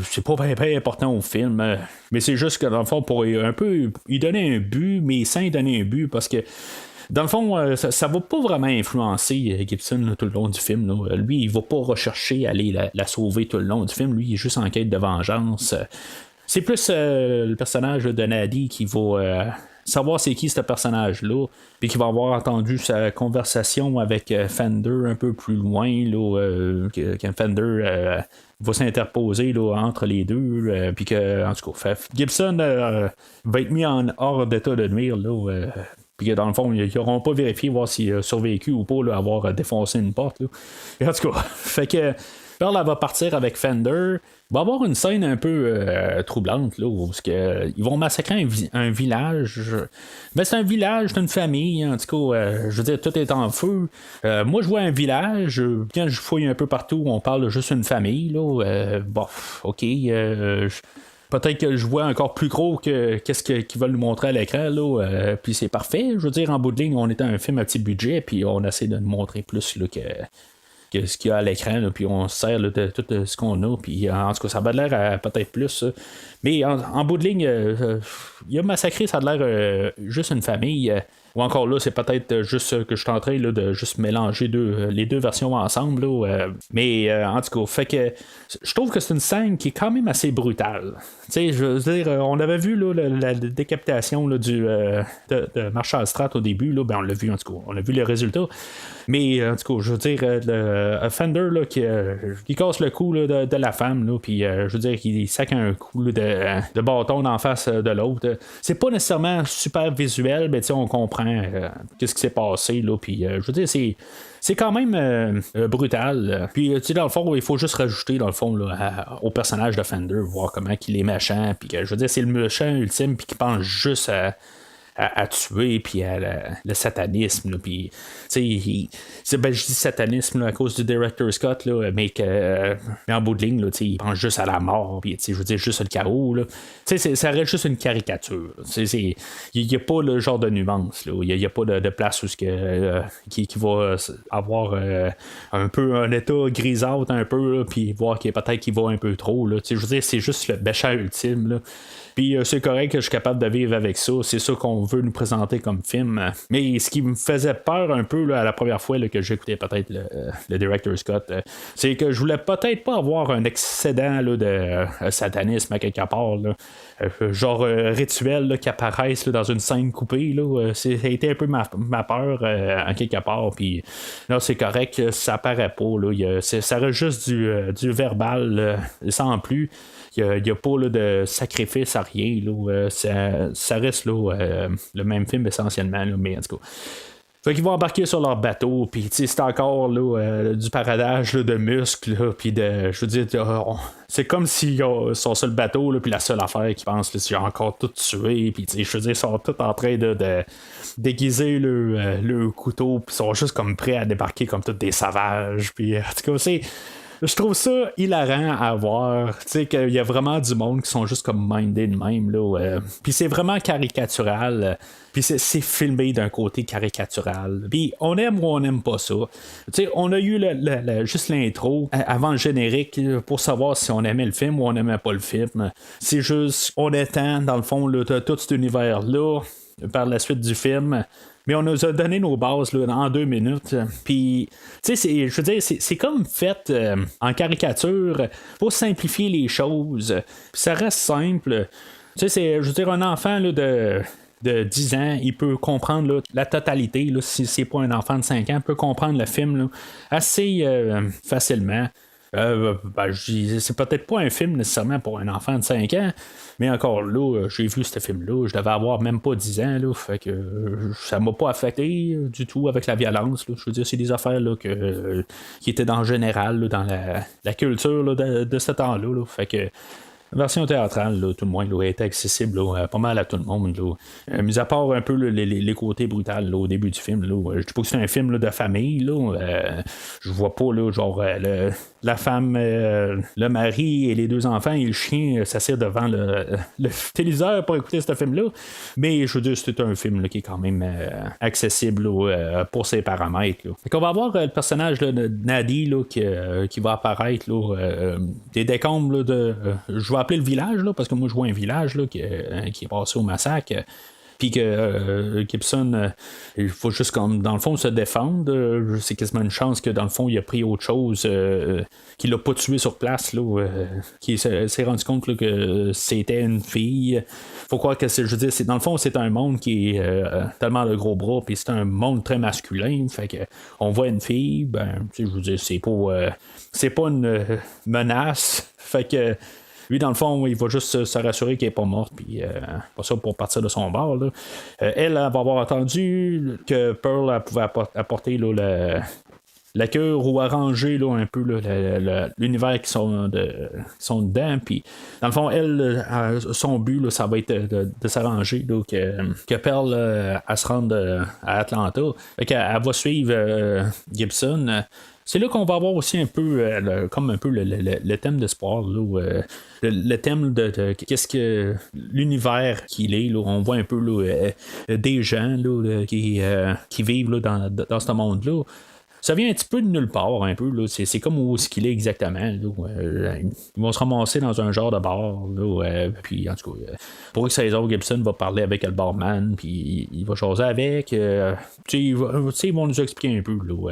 S2: C'est pas bien important au film, mais c'est juste que dans le fond, pour un peu y donner un but, mais sans y donner un but, parce que dans le fond, ça va pas vraiment influencer Gibson là, tout le long du film. Là. Lui, il va pas rechercher à aller la sauver tout le long du film. Lui, il est juste en quête de vengeance. C'est plus le personnage de Nadie qui va savoir c'est qui ce personnage-là, puis qui va avoir entendu sa conversation avec Fender un peu plus loin, là, quand Fender va s'interposer là, entre les deux, puis que, en tout cas, Gibson va être mis en hors d'état de nuire, là, puis que dans le fond, ils n'auront pas vérifié voir s'il a survécu ou pas, là, avoir défoncé une porte. Là. Et en tout cas, fait que Pearl elle va partir avec Fender. Il va y avoir une scène un peu troublante, là, où ils vont massacrer un village. Ben, c'est un village, c'est une famille, en tout cas, je veux dire, tout est en feu. Moi, je vois un village, quand je fouille un peu partout, on parle de juste une famille, là. Bon, ok, peut-être que je vois encore plus gros que qu'est-ce qu'ils veulent nous montrer à l'écran, là. Puis c'est parfait. Je veux dire, en bout de ligne, on est un film à petit budget, puis on essaie de nous montrer plus là, que ce qu'il y a à l'écran, là, puis on se sert là, de tout ce qu'on a, puis en tout cas, ça a l'air à peut-être plus. Ça. Mais en bout de ligne, il a massacré, ça a l'air juste une famille. Ou encore là, c'est peut-être juste que je suis en train là, de juste mélanger les deux versions ensemble. Là, mais en tout cas, fait que je trouve que c'est une scène qui est quand même assez brutale. Tu sais, je veux dire, on avait vu là, la décapitation là, de Marshall Strat au début. Là, ben, on l'a vu, en tout cas, on a vu les résultats. Mais en tout cas, je veux dire, le Fender là, qui casse le cou là, de la femme, là, puis je veux dire, qu'il sac un coup là, de bâton en face de l'autre. C'est pas nécessairement super visuel, mais on comprend qu'est-ce qui s'est passé, là, puis je veux dire, c'est quand même brutal. Puis, tu sais, dans le fond, il faut juste rajouter, dans le fond, là, au personnage de Fender, voir comment il est méchant, puis je veux dire, c'est le méchant ultime, puis qui pense juste à tuer, puis à le satanisme, puis tu sais, ben, je dis satanisme là, à cause du Director's Cut, là, mais en bout de ligne, là, il pense juste à la mort, puis je veux dire, juste le chaos, là. Ça reste juste une caricature. Il n'y a pas le genre de nuance, il n'y a pas de place où qui va avoir un peu un état grisâtre un peu, puis voir qu'il peut-être qu'il va un peu trop, là. Je veux dire, c'est juste le méchant ultime, là. Puis c'est correct que je suis capable de vivre avec ça. C'est ça qu'on veut nous présenter comme film. Mais ce qui me faisait peur un peu là, à la première fois là, que j'écoutais peut-être le Director's Cut, c'est que je voulais peut-être pas avoir un excédent là, de satanisme à quelque part. Là. Genre rituel là, qui apparaissent là, dans une scène coupée. Là, ça a été un peu ma peur en quelque part. Puis là, c'est correct, ça apparaît pas. Là. Ça reste juste du verbal sans plus. Il n'y a pas là, de sacrifice à rien. Là, ça reste là, le même film essentiellement. Là, mais en tout cas. Fait qu'ils vont embarquer sur leur bateau, puis c'est encore là, du paradage là, de muscles, puis je veux dire, c'est comme s'ils sont sur le bateau, puis la seule affaire qu'ils pensent, c'est encore tout tué, puis je veux dire, ils sont tous en train de déguiser le couteau, puis ils sont juste comme prêts à débarquer comme tous des sauvages, puis en tout cas, Je trouve ça hilarant à voir. Tu sais, qu'il y a vraiment du monde qui sont juste comme minded de même. Là, puis c'est vraiment caricatural. Puis c'est filmé d'un côté caricatural. Puis on aime ou on n'aime pas ça. Tu sais, on a eu juste l'intro avant le générique pour savoir si on aimait le film ou on n'aimait pas le film. C'est juste, on étend dans le fond là, tout cet univers-là par la suite du film. Mais on nous a donné nos bases là, en 2 minutes. Puis, tu sais, je veux dire, c'est comme fait en caricature pour simplifier les choses. Puis ça reste simple. Tu sais, je veux dire, un enfant là, de 10 ans, il peut comprendre là, la totalité. Là, si c'est pas un enfant de 5 ans, il peut comprendre le film là, assez facilement. C'est peut-être pas un film nécessairement pour un enfant de 5 ans, mais encore là, j'ai vu ce film-là, je devais avoir même pas 10 ans, là, fait que ça m'a pas affecté du tout avec la violence. Là. Je veux dire, c'est des affaires là, qui étaient dans le général, là, dans la culture là, de ce temps-là. Là, fait que la version théâtrale, là, tout le moins, là, était accessible là, pas mal à tout le monde. Là. Mis à part un peu là, les côtés brutals là, au début du film. Là. Je dis pas que c'est un film là, de famille. Là. Je vois pas là, genre la femme, le mari et les 2 enfants et le chien s'assirent devant le téléviseur pour écouter ce film-là. Mais je veux dire, c'est un film là, qui est quand même accessible là, pour ses paramètres. Là. On va avoir le personnage là, de Nadie là, qui va apparaître là, des décombres là, je vais appeler le village là, parce que moi je vois un village là, qui est passé au massacre. Puis que Gibson, il faut juste comme dans le fond se défendre. C'est quasiment une chance que dans le fond il a pris autre chose, qu'il l'a pas tué sur place, là, qu'il s'est rendu compte là, que c'était une fille. Faut croire que je veux dire, dans le fond c'est un monde qui est tellement de gros bras, puis c'est un monde très masculin. Fait que on voit une fille, ben je veux dire c'est pas une menace. Fait que lui, dans le fond, il va juste se rassurer qu'elle n'est pas morte, puis pas ça pour partir de son bord. Là. Elle va avoir entendu que Pearl pouvait apporter là, la cure ou arranger là, un peu là, l'univers qui sont dedans. Puis, dans le fond, elle, son but, là, ça va être de s'arranger là, que Pearl elle se rende à Atlanta. Fait qu'elle va suivre Gibson. C'est là qu'on va avoir aussi un peu comme un peu le thème d'espoir, là, le thème de qu'est-ce que l'univers qu'il est. Là, on voit un peu là, des gens là, qui vivent là, dans ce monde-là. Ça vient un petit peu de nulle part, un peu. Là. C'est comme où est-ce qu'il est exactement. Là. Ils vont se ramasser dans un genre de bar. Là, puis, en tout cas, pour que César Gibson va parler avec le barman, puis il va jaser avec. Ils vont nous expliquer un peu là, où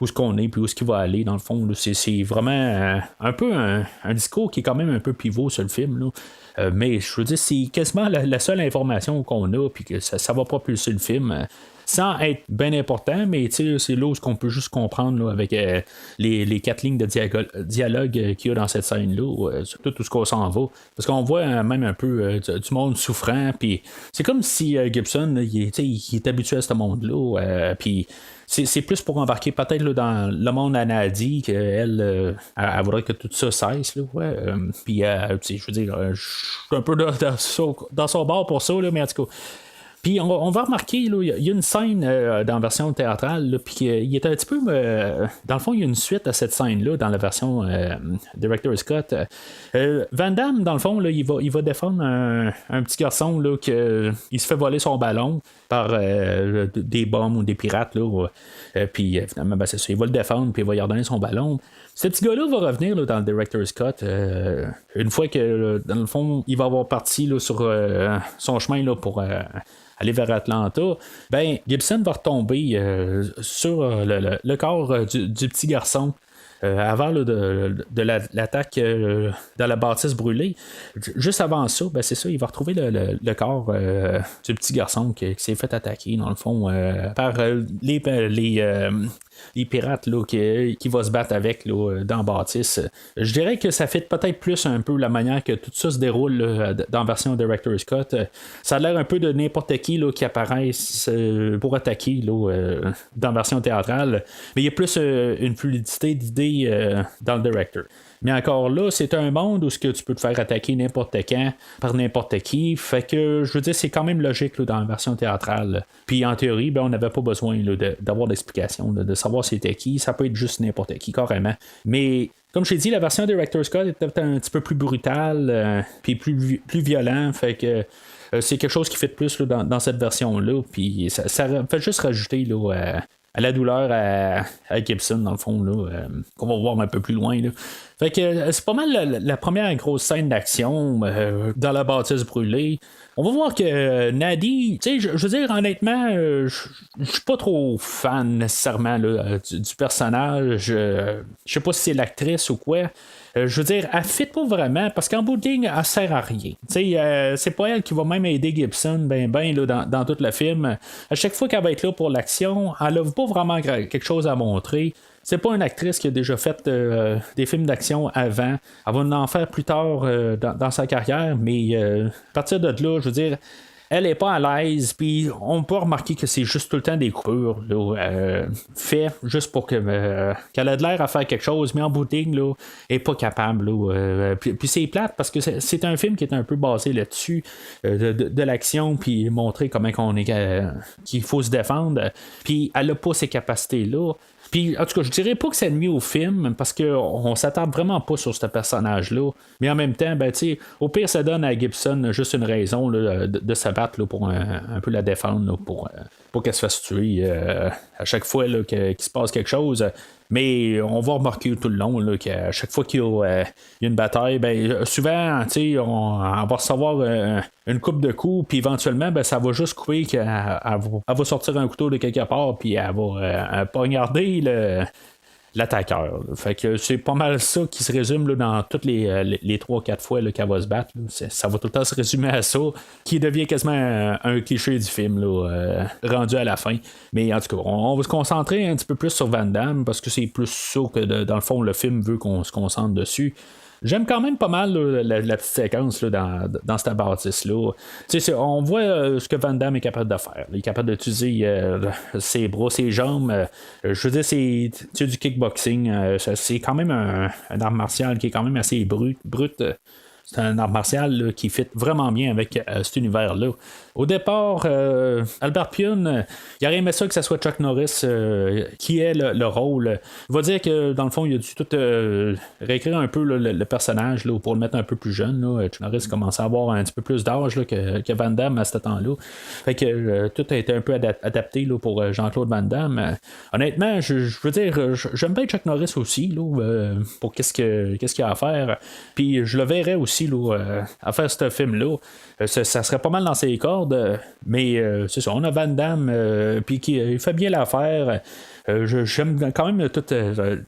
S2: est-ce qu'on est, puis où est-ce qu'il va aller. Dans le fond, là. C'est vraiment un peu un discours qui est quand même un peu pivot sur le film. Là. Mais je veux dire, c'est quasiment la seule information qu'on a, puis que ça va propulser le film. Sans être bien important, mais c'est là où on peut juste comprendre là, avec les 4 lignes de dialogue qu'il y a dans cette scène-là, surtout tout ce qu'on s'en va. Parce qu'on voit même un peu du monde souffrant, puis c'est comme si Gibson, il est habitué à ce monde-là, puis c'est plus pour embarquer peut-être là, dans le monde à Nadie qu'elle elle voudrait que tout ça cesse. Là, puis je veux dire, je suis un peu dans son bord pour ça, là, mais en tout cas. Puis on va remarquer, il y a une scène dans la version théâtrale, puis il est un petit peu. Dans le fond, il y a une suite à cette scène-là dans la version Director Scott. Van Damme, dans le fond, là, il va défendre un petit garçon là, il se fait voler son ballon par des bombes ou des pirates. Là, puis finalement, c'est ça, il va le défendre, puis il va y redonner son ballon. Ce petit gars-là va revenir là, dans le Director's Cut une fois que, dans le fond, il va avoir parti là, sur son chemin là, pour aller vers Atlanta. Ben, Gibson va retomber sur le corps du petit garçon. Avant là, de l'attaque dans la bâtisse brûlée, juste avant ça, ben, c'est ça, il va retrouver le corps du petit garçon qui s'est fait attaquer, dans le fond, par les pirates là, qui va se battre avec là, dans Bâtisse. Je dirais que ça fait peut-être plus un peu la manière que tout ça se déroule là, dans la version Director's Cut. Ça a l'air un peu de n'importe qui là, qui apparaisse pour attaquer là, dans la version théâtrale. Mais il y a plus une fluidité d'idées idée dans le director. Mais encore là, c'est un monde où ce que tu peux te faire attaquer n'importe quand par n'importe qui. Fait que je veux dire, c'est quand même logique là, dans la version théâtrale. Puis en théorie, on n'avait pas besoin là, d'avoir d'explication, de savoir c'était qui. Ça peut être juste n'importe qui, carrément. Mais comme je t'ai dit, la version Director's Cut était peut-être un petit peu plus brutale, puis plus violent. Fait que c'est quelque chose qui fait de plus là, dans cette version-là. Puis ça fait juste rajouter là, à la douleur à Gibson, dans le fond, là, qu'on va voir un peu plus loin. Là. Fait que c'est pas mal la première grosse scène d'action dans la bâtisse brûlée. On va voir que Nadie, tu sais, je veux dire, honnêtement, je suis pas trop fan nécessairement là, du personnage. Je sais pas si c'est l'actrice ou quoi. Je veux dire, elle fit pas vraiment parce qu'en bout de ligne, elle sert à rien. C'est pas elle qui va même aider Gibson là, dans tout le film. À chaque fois qu'elle va être là pour l'action, elle n'a pas vraiment quelque chose à montrer. C'est pas une actrice qui a déjà fait des films d'action avant. Elle va en faire plus tard dans sa carrière, mais à partir de là, je veux dire, elle est pas à l'aise, puis on peut remarquer que c'est juste tout le temps des coupures fait juste pour qu'elle ait de l'air à faire quelque chose, mais en bout de ligne, là, elle est pas capable. Puis c'est plate parce que c'est un film qui est un peu basé là-dessus, de l'action, puis montrer comment qu'il faut se défendre. Puis elle a pas ces capacités-là. Puis, en tout cas, je dirais pas que c'est nuit au film parce qu'on s'attarde vraiment pas sur ce personnage-là. Mais en même temps, ben, au pire, ça donne à Gibson juste une raison là, de se battre là, pour un peu la défendre, là, pour qu'elle se fasse tuer à chaque fois là, qu'il se passe quelque chose. Mais on va remarquer tout le long là, qu'à chaque fois qu'il y a une bataille, ben, souvent on va recevoir une coupe de coups, puis éventuellement, ben, ça va juste couper qu'elle va sortir un couteau de quelque part, puis elle va poignarder l'attaqueur. Fait que c'est pas mal ça qui se résume là, dans toutes les 3-4 fois là, qu'elle va se battre. Ça va tout le temps se résumer à ça, qui devient quasiment un cliché du film là, rendu à la fin. Mais en tout cas, on va se concentrer un petit peu plus sur Van Damme parce que c'est plus ça que dans le fond le film veut qu'on se concentre dessus. J'aime quand même pas mal là, la petite séquence là, dans cette bâtisse-là. On voit ce que Van Damme est capable de faire. Il est capable d'utiliser ses bras, ses jambes. Je veux dire, c'est du kickboxing. C'est quand même un art martial qui est quand même assez brut. C'est un art martial là, qui fit vraiment bien avec cet univers-là. Au départ, Albert Pyun, il aurait aimé ça que ce soit Chuck Norris qui ait le rôle. Il va dire que dans le fond, il a dû tout réécrire un peu là, le personnage là, pour le mettre un peu plus jeune. Là. Chuck Norris commençait à avoir un petit peu plus d'âge là, que Van Damme à ce temps-là. Fait que tout a été un peu adapté là, pour Jean-Claude Van Damme. Honnêtement, je veux dire, j'aime bien Chuck Norris aussi là, pour qu'est-ce qu'il a à faire. Puis je le verrais aussi là, à faire ce film-là. Ça serait pas mal dans ses cordes. Mais c'est ça, on a Van Damme puis qui fait bien l'affaire. J'aime quand même toutes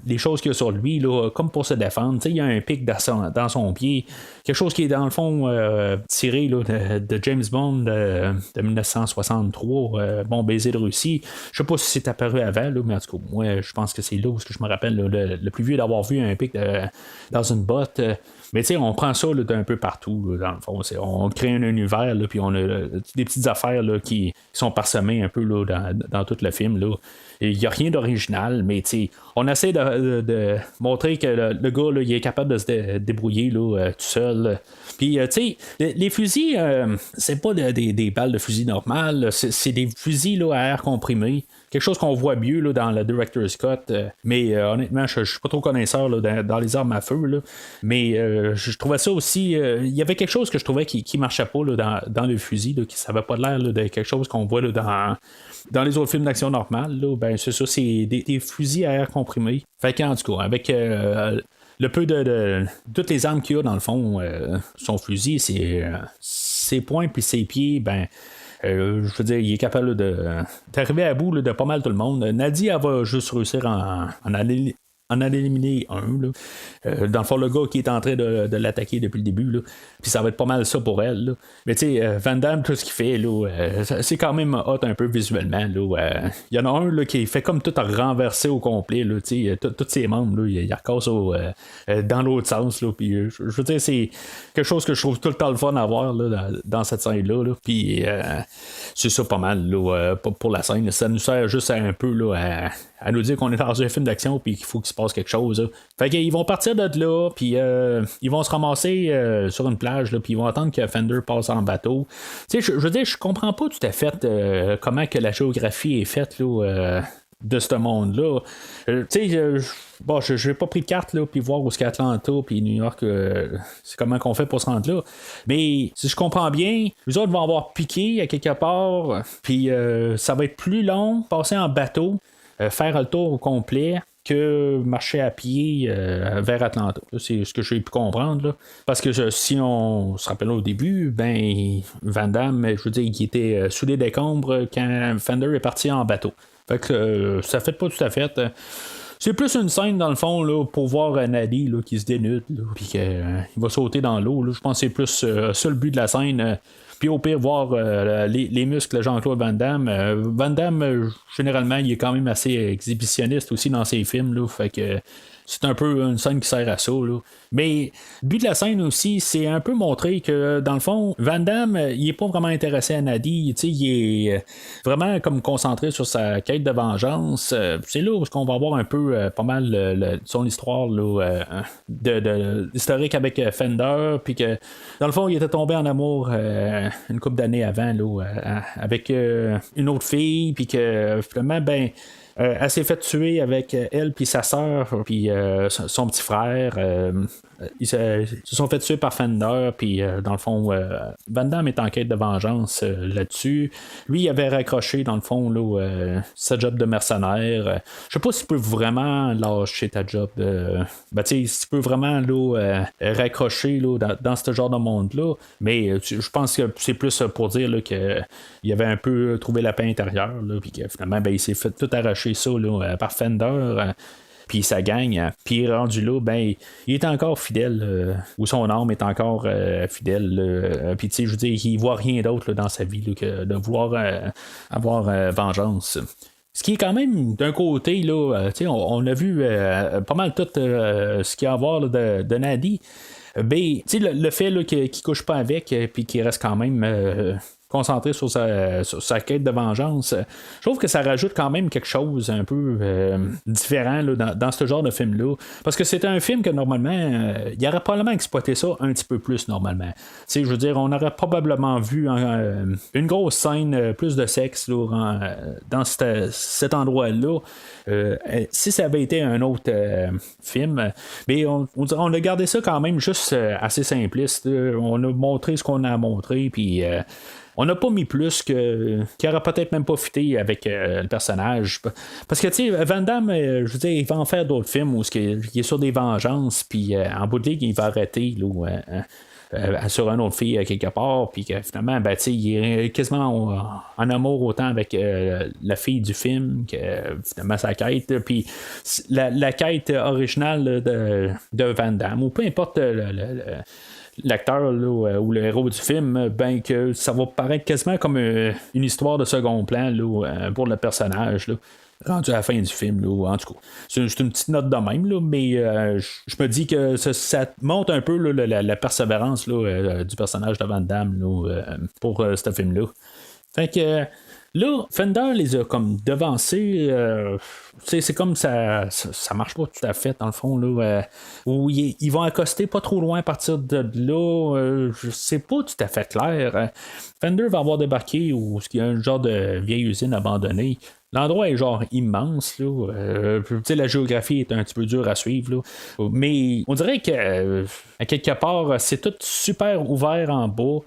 S2: les choses qu'il y a sur lui, là, comme pour se défendre. Il y a un pic dans son pied. Quelque chose qui est dans le fond tiré là, de James Bond de 1963, Bon baiser de Russie. Je sais pas si c'est apparu avant, là, mais en tout cas, moi, je pense que c'est là où je me rappelle là, le plus vieux d'avoir vu un pic dans une botte. Mais tu sais, on prend ça là, d'un peu partout, là, dans le fond. On crée un univers, là, puis on a des petites affaires là, qui sont parsemées un peu là, dans tout le film. Là. Il n'y a rien d'original, mais on essaie de montrer que le gars là, il est capable de se débrouiller là, tout seul. Puis, les fusils, c'est pas des balles de fusil normales, c'est des fusils là, à air comprimé. Quelque chose qu'on voit mieux là, dans le Director's Cut. Mais honnêtement, je suis pas trop connaisseur là, dans les armes à feu. Là. Mais je trouvais ça aussi. Il y avait quelque chose que je trouvais qui marchait pas là, dans le fusil, là, qui n'avait pas l'air là, de quelque chose qu'on voit là, dans les autres films d'action normales. Là, ben, c'est ça, c'est des fusils à air comprimé. Fait qu'en tout cas, avec le peu de toutes les armes qu'il y a dans le fond, son fusil, ses poings puis ses pieds, ben. Je veux dire, il est capable d'arriver à bout là, de pas mal tout le monde. Nadie, elle va juste réussir en éliminer un. Là. Dans le fond, le gars qui est en train de l'attaquer depuis le début. Là. Puis ça va être pas mal ça pour elle. Là. Mais tu sais, Van Damme, tout ce qu'il fait, là, c'est quand même hot un peu visuellement. Il y en a un là, qui fait comme tout renversé au complet. Tous ses membres, là, il recasse dans l'autre sens. Là. Puis je veux dire, c'est quelque chose que je trouve tout le temps le fun à voir là, dans cette scène-là. Là. Puis c'est ça pas mal là, pour la scène. Ça nous sert juste un peu là, à nous dire qu'on est dans un film d'action puis qu'il faut qu'il se passe quelque chose. Là. Fait qu'ils vont partir de là, puis ils vont se ramasser sur une plage, puis ils vont attendre que Fender passe en bateau. Tu sais, je veux dire, je comprends pas tout à fait comment que la géographie est faite là, de ce monde-là. Tu sais, bon, je n'ai pas pris de carte là, puis voir où est Atlanta puis New York, c'est comment qu'on fait pour se rendre là. Mais si je comprends bien, les autres vont avoir piqué à quelque part, puis ça va être plus long, passer en bateau, faire le tour au complet que marcher à pied vers Atlanta. C'est ce que j'ai pu comprendre. Là. Parce que si on se rappelle au début, ben Van Damme, je veux dire, il était sous les décombres quand Fender est parti en bateau. Fait que ça fait pas tout à fait. C'est plus une scène dans le fond là, pour voir Nadie là, qui se dénude puis qu'il va sauter dans l'eau. Là. Je pense que c'est plus ça le but de la scène. Puis au pire, voir les muscles de Jean-Claude Van Damme. Van Damme, généralement, il est quand même assez exhibitionniste aussi dans ses films. Là, fait que c'est un peu une scène qui sert à ça. Là. Mais le but de la scène aussi, c'est un peu montrer que, dans le fond, Van Damme, il est pas vraiment intéressé à Nadie. Il est vraiment comme concentré sur sa quête de vengeance. C'est là où on va voir un peu pas mal son histoire là, de historique avec Fender. Puis que, dans le fond, il était tombé en amour une couple d'années avant là, avec une autre fille. Puis que, finalement, ben. Elle s'est fait tuer avec elle puis sa sœur puis son petit frère. Ils se sont fait tuer par Fender puis dans le fond Van Damme est en quête de vengeance là-dessus. Lui il avait raccroché dans le fond là, sa job de mercenaire. Je sais pas s'il peut vraiment lâcher ta job ben tu sais s'il peut vraiment là, raccrocher là, dans ce genre de monde là, mais je pense que c'est plus pour dire là, que il avait un peu trouvé la paix intérieure puis que finalement ben, il s'est fait tout arracher ça là, par Fender puis ça gagne puis rendu là ben il est encore fidèle ou son âme est encore fidèle puis tu sais je veux dire il voit rien d'autre là, dans sa vie là, que de vouloir avoir vengeance. Ce qui est quand même d'un côté là, on a vu pas mal tout ce qu'il y a à voir là, de Nadie. Ben, le fait là, qu'il ne couche pas avec puis qu'il reste quand même concentré sur sa quête de vengeance, je trouve que ça rajoute quand même quelque chose un peu différent là, dans ce genre de film-là. Parce que c'est un film que normalement, il aurait probablement exploité ça un petit peu plus normalement. Je veux dire, on aurait probablement vu une grosse scène, plus de sexe là, dans cet endroit-là. Si ça avait été un autre film, mais on a gardé ça quand même juste assez simpliste. On a montré ce qu'on a montré, puis on n'a pas mis plus qui aurait peut-être même pas fité avec le personnage. Parce que, tu sais, Van Damme, je veux dire, il va en faire d'autres films où il est sur des vengeances, puis en bout de ligne, il va arrêter là, sur une autre fille quelque part, puis que finalement, ben, il est quasiment en amour autant avec la fille du film que finalement sa quête. Puis la quête originale là, de Van Damme, ou peu importe l'acteur là, ou le héros du film, ben que ça va paraître quasiment comme une histoire de second plan là, pour le personnage. Là. Rendu à la fin du film, là, en tout cas. C'est une petite note de même, là, mais je me dis que ça montre un peu là, la persévérance là, du personnage de Van Damme là, pour ce film-là. Fait que là, Fender les a comme devancés. C'est comme ça marche pas tout à fait, dans le fond. Là, où ils vont accoster pas trop loin à partir de là. C'est pas tout à fait clair. Fender va avoir débarqué où il y a un genre de vieille usine abandonnée. L'endroit est genre immense. Là. La géographie est un petit peu dure à suivre. Là. Mais on dirait que à quelque part, c'est tout super ouvert en bas.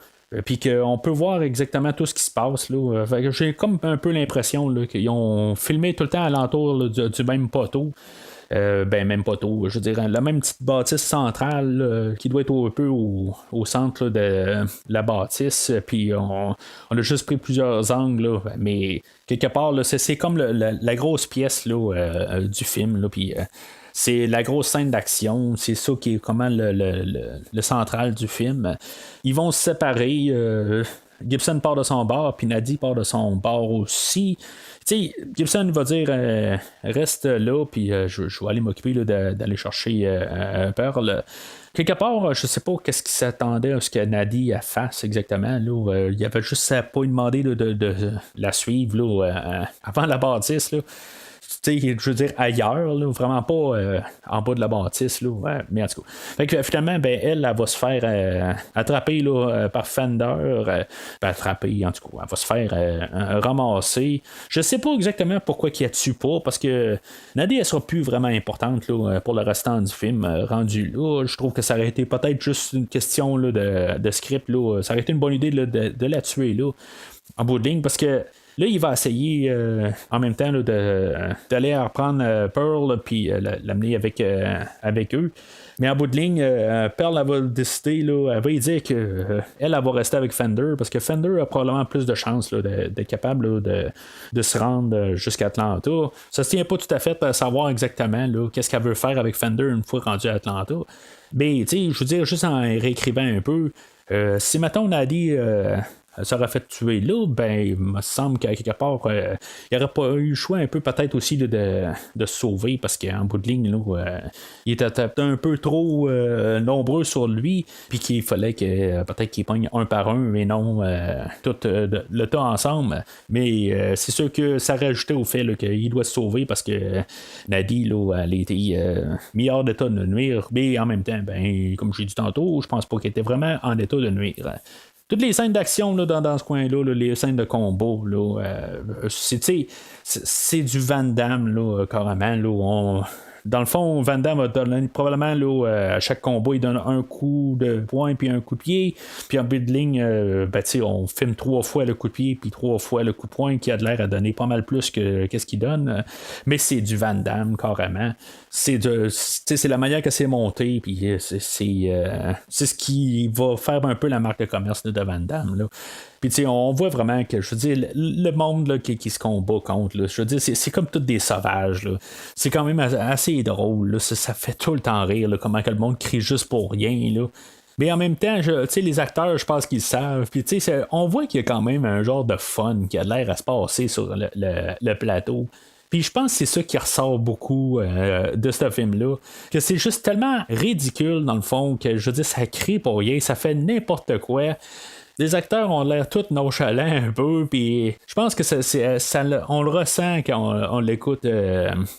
S2: Puis qu'on peut voir exactement tout ce qui se passe. Là. Fait que j'ai comme un peu l'impression là, qu'ils ont filmé tout le temps alentour là, du même poteau. Même poteau, je veux dire, la même petite bâtisse centrale qui doit être un peu au centre là, de la bâtisse. Puis on a juste pris plusieurs angles, là, mais quelque part, là, c'est comme la grosse pièce là, du film. Là, puis c'est la grosse scène d'action, c'est ça qui est comment le central du film. Ils vont se séparer. Gibson part de son bar, puis Nadie part de son bar aussi. T'sais, Gibson va dire reste là, puis je vais aller m'occuper là, d'aller chercher Pearl. Quelque part, je sais pas qu'est-ce qui s'attendait à ce que Nadie fasse exactement. Là, il avait juste à pas lui demander de la suivre là, avant la bâtisse. Là. je veux dire ailleurs, là, vraiment pas en bas de la bâtisse, là, ouais, mais en tout cas. Fait que finalement, ben, elle va se faire attraper là, par Fender, attraper, en tout cas, elle va se faire ramasser. Je sais pas exactement pourquoi qu'il la tue pas, parce que Nadie, elle sera plus vraiment importante là, pour le restant du film rendu là. Je trouve que ça aurait été peut-être juste une question là, de script, là. Ça aurait été une bonne idée là, de la tuer là, en bout de ligne, parce que là, il va essayer en même temps là, d'aller reprendre Pearl puis l'amener avec eux. Mais en bout de ligne, Pearl elle va décider, là, elle va lui dire que elle va rester avec Fender parce que Fender a probablement plus de chances là, d'être capable là, de se rendre jusqu'à Atlanta. Ça ne se tient pas tout à fait à savoir exactement là, qu'est-ce qu'elle veut faire avec Fender une fois rendue à Atlanta. Mais je veux dire, juste en réécrivant un peu, si maintenant on a dit elle s'aurait fait tuer là, ben il me semble qu'à quelque part, il n'y aurait pas eu le choix un peu peut-être aussi là, de se sauver parce qu'en bout de ligne, là, il était un peu trop nombreux sur lui, puis qu'il fallait que peut-être qu'il pogne un par un et non tout le temps ensemble. Mais c'est sûr que ça rajoutait au fait là, qu'il doit se sauver parce que Nadie, là, elle était mis hors d'état de nuire, mais en même temps, ben, comme j'ai dit tantôt, je pense pas qu'elle était vraiment en état de nuire. Toutes les scènes d'action là, dans ce coin-là, là, les scènes de combo, là, c'est du Van Damme là, carrément. Là, dans le fond, Van Damme a donné probablement là, à chaque combo, il donne un coup de poing puis un coup de pied. Puis en bout de ligne, on filme 3 fois le coup de pied puis 3 fois le coup de poing qui a de l'air à donner pas mal plus que qu'est-ce qu'il donne. Mais c'est du Van Damme carrément. C'est la manière que c'est monté, puis c'est ce qui va faire un peu la marque de commerce de Van Damme. Là. Puis on voit vraiment que, je veux dire, le monde là, qui se combat contre, là, je veux dire, c'est comme tous des sauvages. Là. C'est quand même assez drôle. Là. Ça fait tout le temps rire, là, comment que le monde crie juste pour rien. Là. Mais en même temps, les acteurs, je pense qu'ils savent. Puis on voit qu'il y a quand même un genre de fun qui a l'air à se passer sur le plateau. Puis je pense que c'est ça qui ressort beaucoup de ce film-là. Que c'est juste tellement ridicule, dans le fond, que je veux dire, ça crie pour rien, ça fait n'importe quoi. Les acteurs ont l'air tous nonchalants un peu, puis je pense que on le ressent quand on l'écoute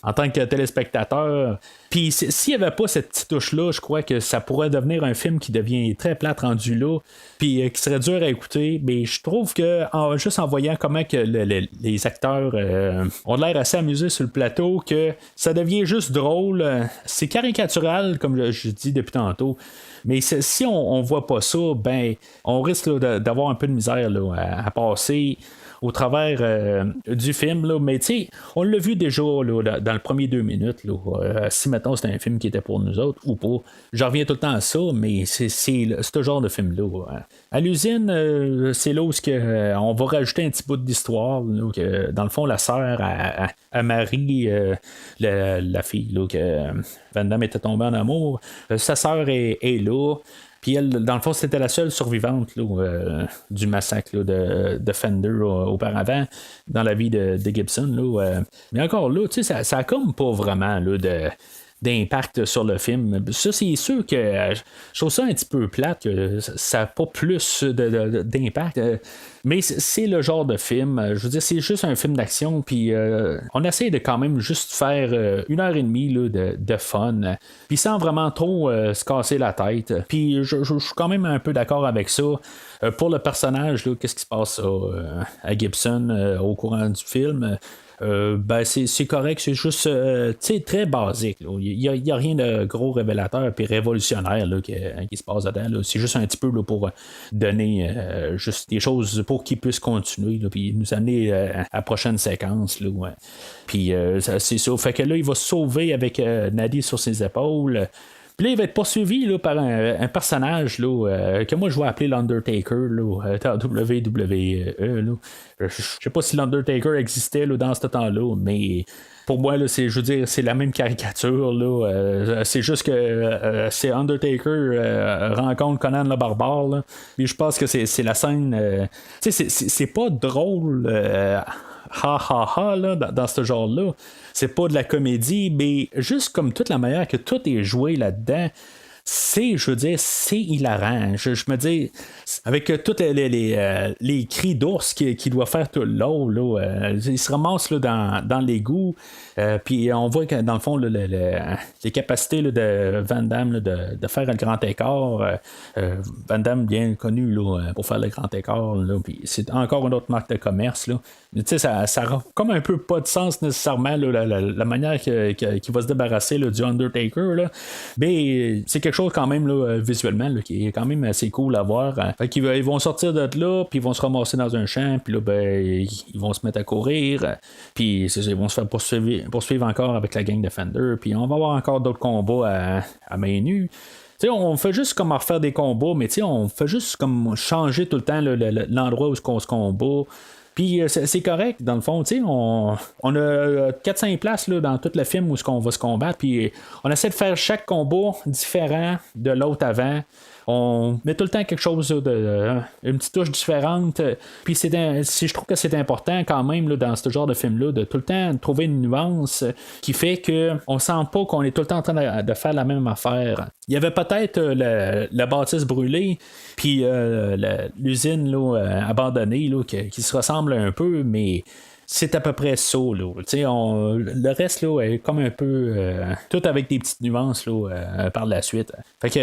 S2: en tant que téléspectateur. Puis s'il n'y avait pas cette petite touche-là, je crois que ça pourrait devenir un film qui devient très plate rendu là, puis qui serait dur à écouter. Mais je trouve que juste en voyant comment que les acteurs ont l'air assez amusés sur le plateau, que ça devient juste drôle. C'est caricatural, comme je dis depuis tantôt. Mais si on voit pas ça, ben on risque là, d'avoir un peu de misère là, à passer au travers du film. Là. Mais tu sais, on l'a vu déjà là, dans le premier 2 minutes. Là, si maintenant c'était un film qui était pour nous autres ou pas. J'en reviens tout le temps à ça, mais c'est ce genre de film-là. À l'usine, c'est là où on va rajouter un petit bout d'histoire. Là, que, dans le fond, la sœur à Marie, la fille là, que Van Damme était tombé en amour. Sa sœur est là. Puis elle, dans le fond, c'était la seule survivante là, du massacre là, de Fender auparavant dans la vie de Gibson. Là, mais encore là, tu sais, ça a comme pas vraiment là, d'impact sur le film. Ça, c'est sûr que je trouve ça un petit peu plate, que ça n'a pas plus d'impact. Mais c'est le genre de film, je veux dire, c'est juste un film d'action, puis on essaie de quand même juste faire 1h30 là, de fun, puis sans vraiment trop se casser la tête. Puis je suis quand même un peu d'accord avec ça. Pour le personnage, là, qu'est-ce qui se passe à Gibson au courant du film? C'est correct, c'est juste très basique. Il n'y a rien de gros révélateur et révolutionnaire là, qui se passe dedans. Là. C'est juste un petit peu là, pour donner juste des choses pour qu'il puisse continuer puis nous amener à la prochaine séquence. Là, ouais. Puis c'est ça. Fait que là, il va se sauver avec Nadie sur ses épaules. Puis là, il va être poursuivi là, par un personnage là, que moi je vais appeler l'Undertaker là, WWE. Là. Je sais pas si l'Undertaker existait là, dans ce temps-là, mais pour moi, là, je veux dire, c'est la même caricature. Là, c'est juste que c'est Undertaker rencontre Conan le barbare. Là, puis je pense que c'est la scène. C'est pas drôle. Là, dans ce genre-là. C'est pas de la comédie, mais juste comme toute la manière que tout est joué là-dedans, je veux dire, c'est hilarant. Je me dis, avec tous les cris d'ours qu'il doit faire tout le long, là, il se ramasse là, dans l'égout, puis on voit que dans le fond, là, les capacités là, de Van Damme là, de faire le grand écart, Van Damme bien connu là, pour faire le grand écart, là, puis c'est encore une autre marque de commerce. Là. Ça a comme un peu pas de sens nécessairement là, la manière qu'il va se débarrasser là, du Undertaker, là. Mais c'est quelque chose quand même là, visuellement là, qui est quand même assez cool à voir. Fait qu'ils ils vont sortir de là, puis ils vont se ramasser dans un champ, puis là ben, ils vont se mettre à courir, puis ils vont se faire poursuivre encore avec la gang de Fender, puis on va avoir encore d'autres combats à main nue. T'sais, on fait juste comme refaire des combats, mais on fait juste comme changer tout le temps l'endroit où on se combat. Puis c'est correct, dans le fond, on a 4-5 places là, dans tout le film où on va se combattre, puis on essaie de faire chaque combat différent de l'autre avant. On met tout le temps quelque chose une petite touche différente. Puis je trouve que c'est important quand même là, dans ce genre de film-là, de tout le temps trouver une nuance qui fait qu'on sent pas qu'on est tout le temps en train de faire la même affaire. Il y avait peut-être la bâtisse brûlée, puis l'usine là, abandonnée là, qui se ressemble un peu, mais c'est à peu près ça. Là. Le reste là, est comme un peu tout avec des petites nuances là, par la suite. Fait que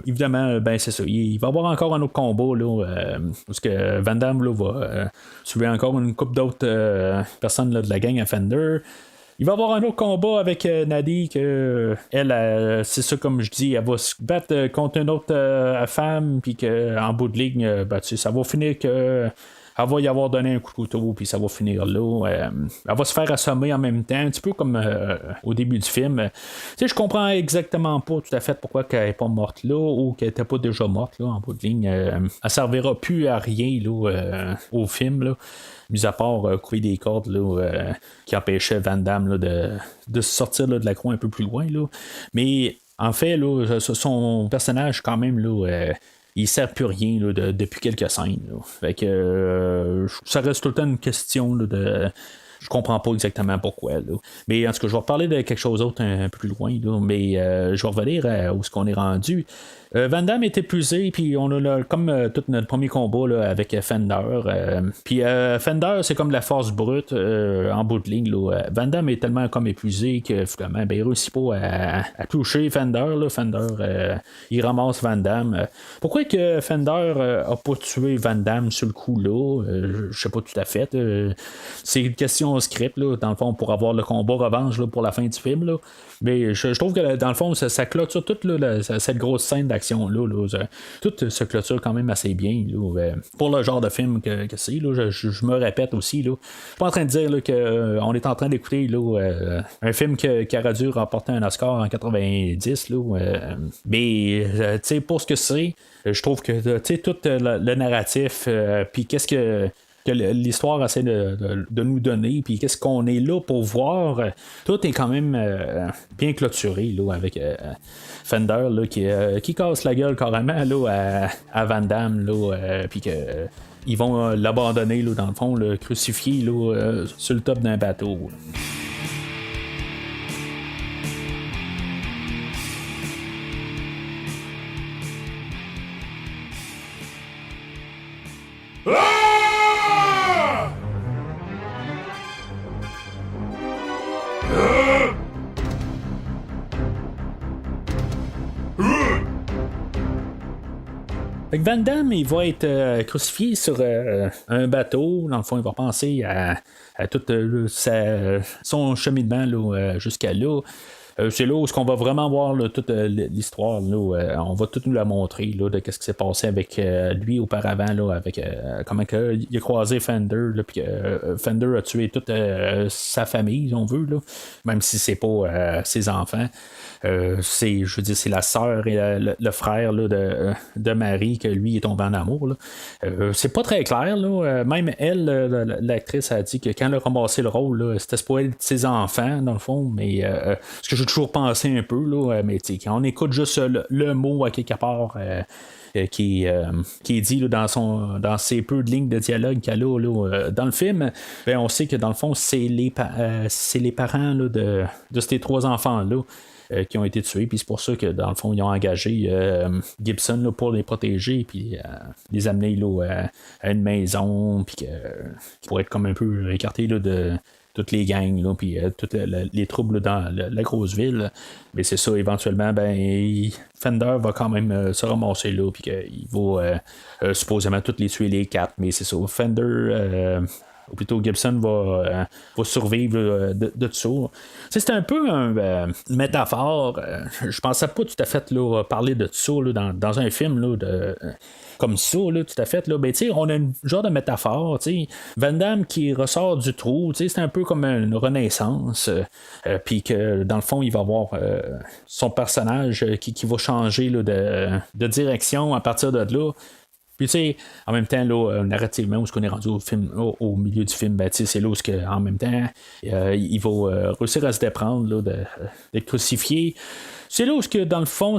S2: évidemment, ben c'est ça. Il va y avoir encore un autre combat là, parce que Van Damme là, va tuer encore une couple d'autres personnes là, de la gang à Fender. Il va y avoir un autre combat avec Nadie que elle, c'est ça comme je dis, elle va se battre contre une autre femme, puis qu'en bout de ligne, ben, ça va finir que elle va y avoir donné un coup de couteau, puis ça va finir là. Elle va se faire assommer en même temps, un petit peu comme au début du film. Je comprends exactement pas tout à fait pourquoi elle n'est pas morte là, ou qu'elle n'était pas déjà morte là, en bout de ligne. Elle servira plus à rien là, au film. Là. Mis à part couper des cordes là, qui empêchaient Van Damme là, de sortir là, de la croix un peu plus loin. Là. Mais en fait, là, son personnage, quand même, là, il sert plus rien là, depuis quelques scènes. Là. Fait que ça reste tout le temps une question là, de. Je comprends pas exactement pourquoi. Là. Mais en tout cas, je vais reparler de quelque chose d'autre un peu plus loin. Là. Mais je vais revenir où est-ce qu'on est rendu. Van Damme est épuisé, puis on a comme tout notre premier combat là, avec Fender. Puis Fender, c'est comme la force brute en bout de ligne. Là. Van Damme est tellement comme épuisé que finalement, ben, il réussit pas à toucher Fender. Là. Fender, il ramasse Van Damme. Pourquoi que Fender a pas tué Van Damme sur le coup là? Je sais pas tout à fait. C'est une question script, là, dans le fond, pour avoir le combat revanche là, pour la fin du film. Là. Mais je trouve que dans le fond, ça clôture toute là, cette grosse scène d'action-là. Là, tout se clôture quand même assez bien. Là, pour le genre de film que c'est. Là, je me répète aussi. Là. Je suis pas en train de dire qu'on est en train d'écouter là, un film qui aurait dû remporter un Oscar en 90. Là, mais pour ce que c'est, je trouve que tout le narratif, puis qu'est-ce que l'histoire essaie de nous donner, puis qu'est-ce qu'on est là pour voir, tout est quand même bien clôturé là, avec Fender là, qui casse la gueule carrément là, à Van Damme, puis que ils vont l'abandonner là, dans le fond, le crucifier là, sur le top d'un bateau. Fait que Van Damme, il va être crucifié sur un bateau. Dans le fond, il va penser à tout son cheminement là, jusqu'à là. C'est là où on va vraiment voir là, toute l'histoire. Là, on va tout nous la montrer là, de ce qui s'est passé avec lui auparavant, là, avec comment il a croisé Fender, puis Fender a tué toute sa famille, si on veut, là, même si c'est pas ses enfants. Je veux dire, c'est la sœur et le frère là, de Marie que lui est tombé en amour. Là. C'est pas très clair. Là. Même elle, l'actrice, a dit que quand elle a ramassé le rôle, là, c'était supposé être ses enfants, dans le fond. Mais ce que je j'ai toujours pensé un peu, là, mais quand on écoute juste le mot à quelque part qui est dit là, dans ces peu de lignes de dialogue qu'il y a là, dans le film, ben, on sait que dans le fond, c'est les parents là, de ces 3 enfants-là. Qui ont été tués, puis c'est pour ça que dans le fond ils ont engagé Gibson là, pour les protéger, puis les amener là, à une maison, puis pour être comme un peu écarté là, de toutes les gangs, là, puis tous les troubles là, dans la grosse ville. Mais c'est ça, éventuellement, Fender va quand même se ramasser là, puis qu'il va supposément toutes les tuer les 4, mais c'est ça, Fender. Ou plutôt Gibson va survivre de tout ça. C'est un peu une métaphore. Je pensais pas tout à fait là, parler de tout ça là, dans un film là, comme ça, là, tout à fait. Là. Ben, on a un genre de métaphore. Van Damme qui ressort du trou, c'est un peu comme une renaissance. Puis que dans le fond, il va avoir son personnage qui va changer là, de direction à partir de là. Puis, tu sais, en même temps, là, narrativement, où est-ce qu'on est rendu au milieu du film, c'est là où, en même temps, il va réussir à se déprendre là, d'être crucifié. C'est là où, dans le fond,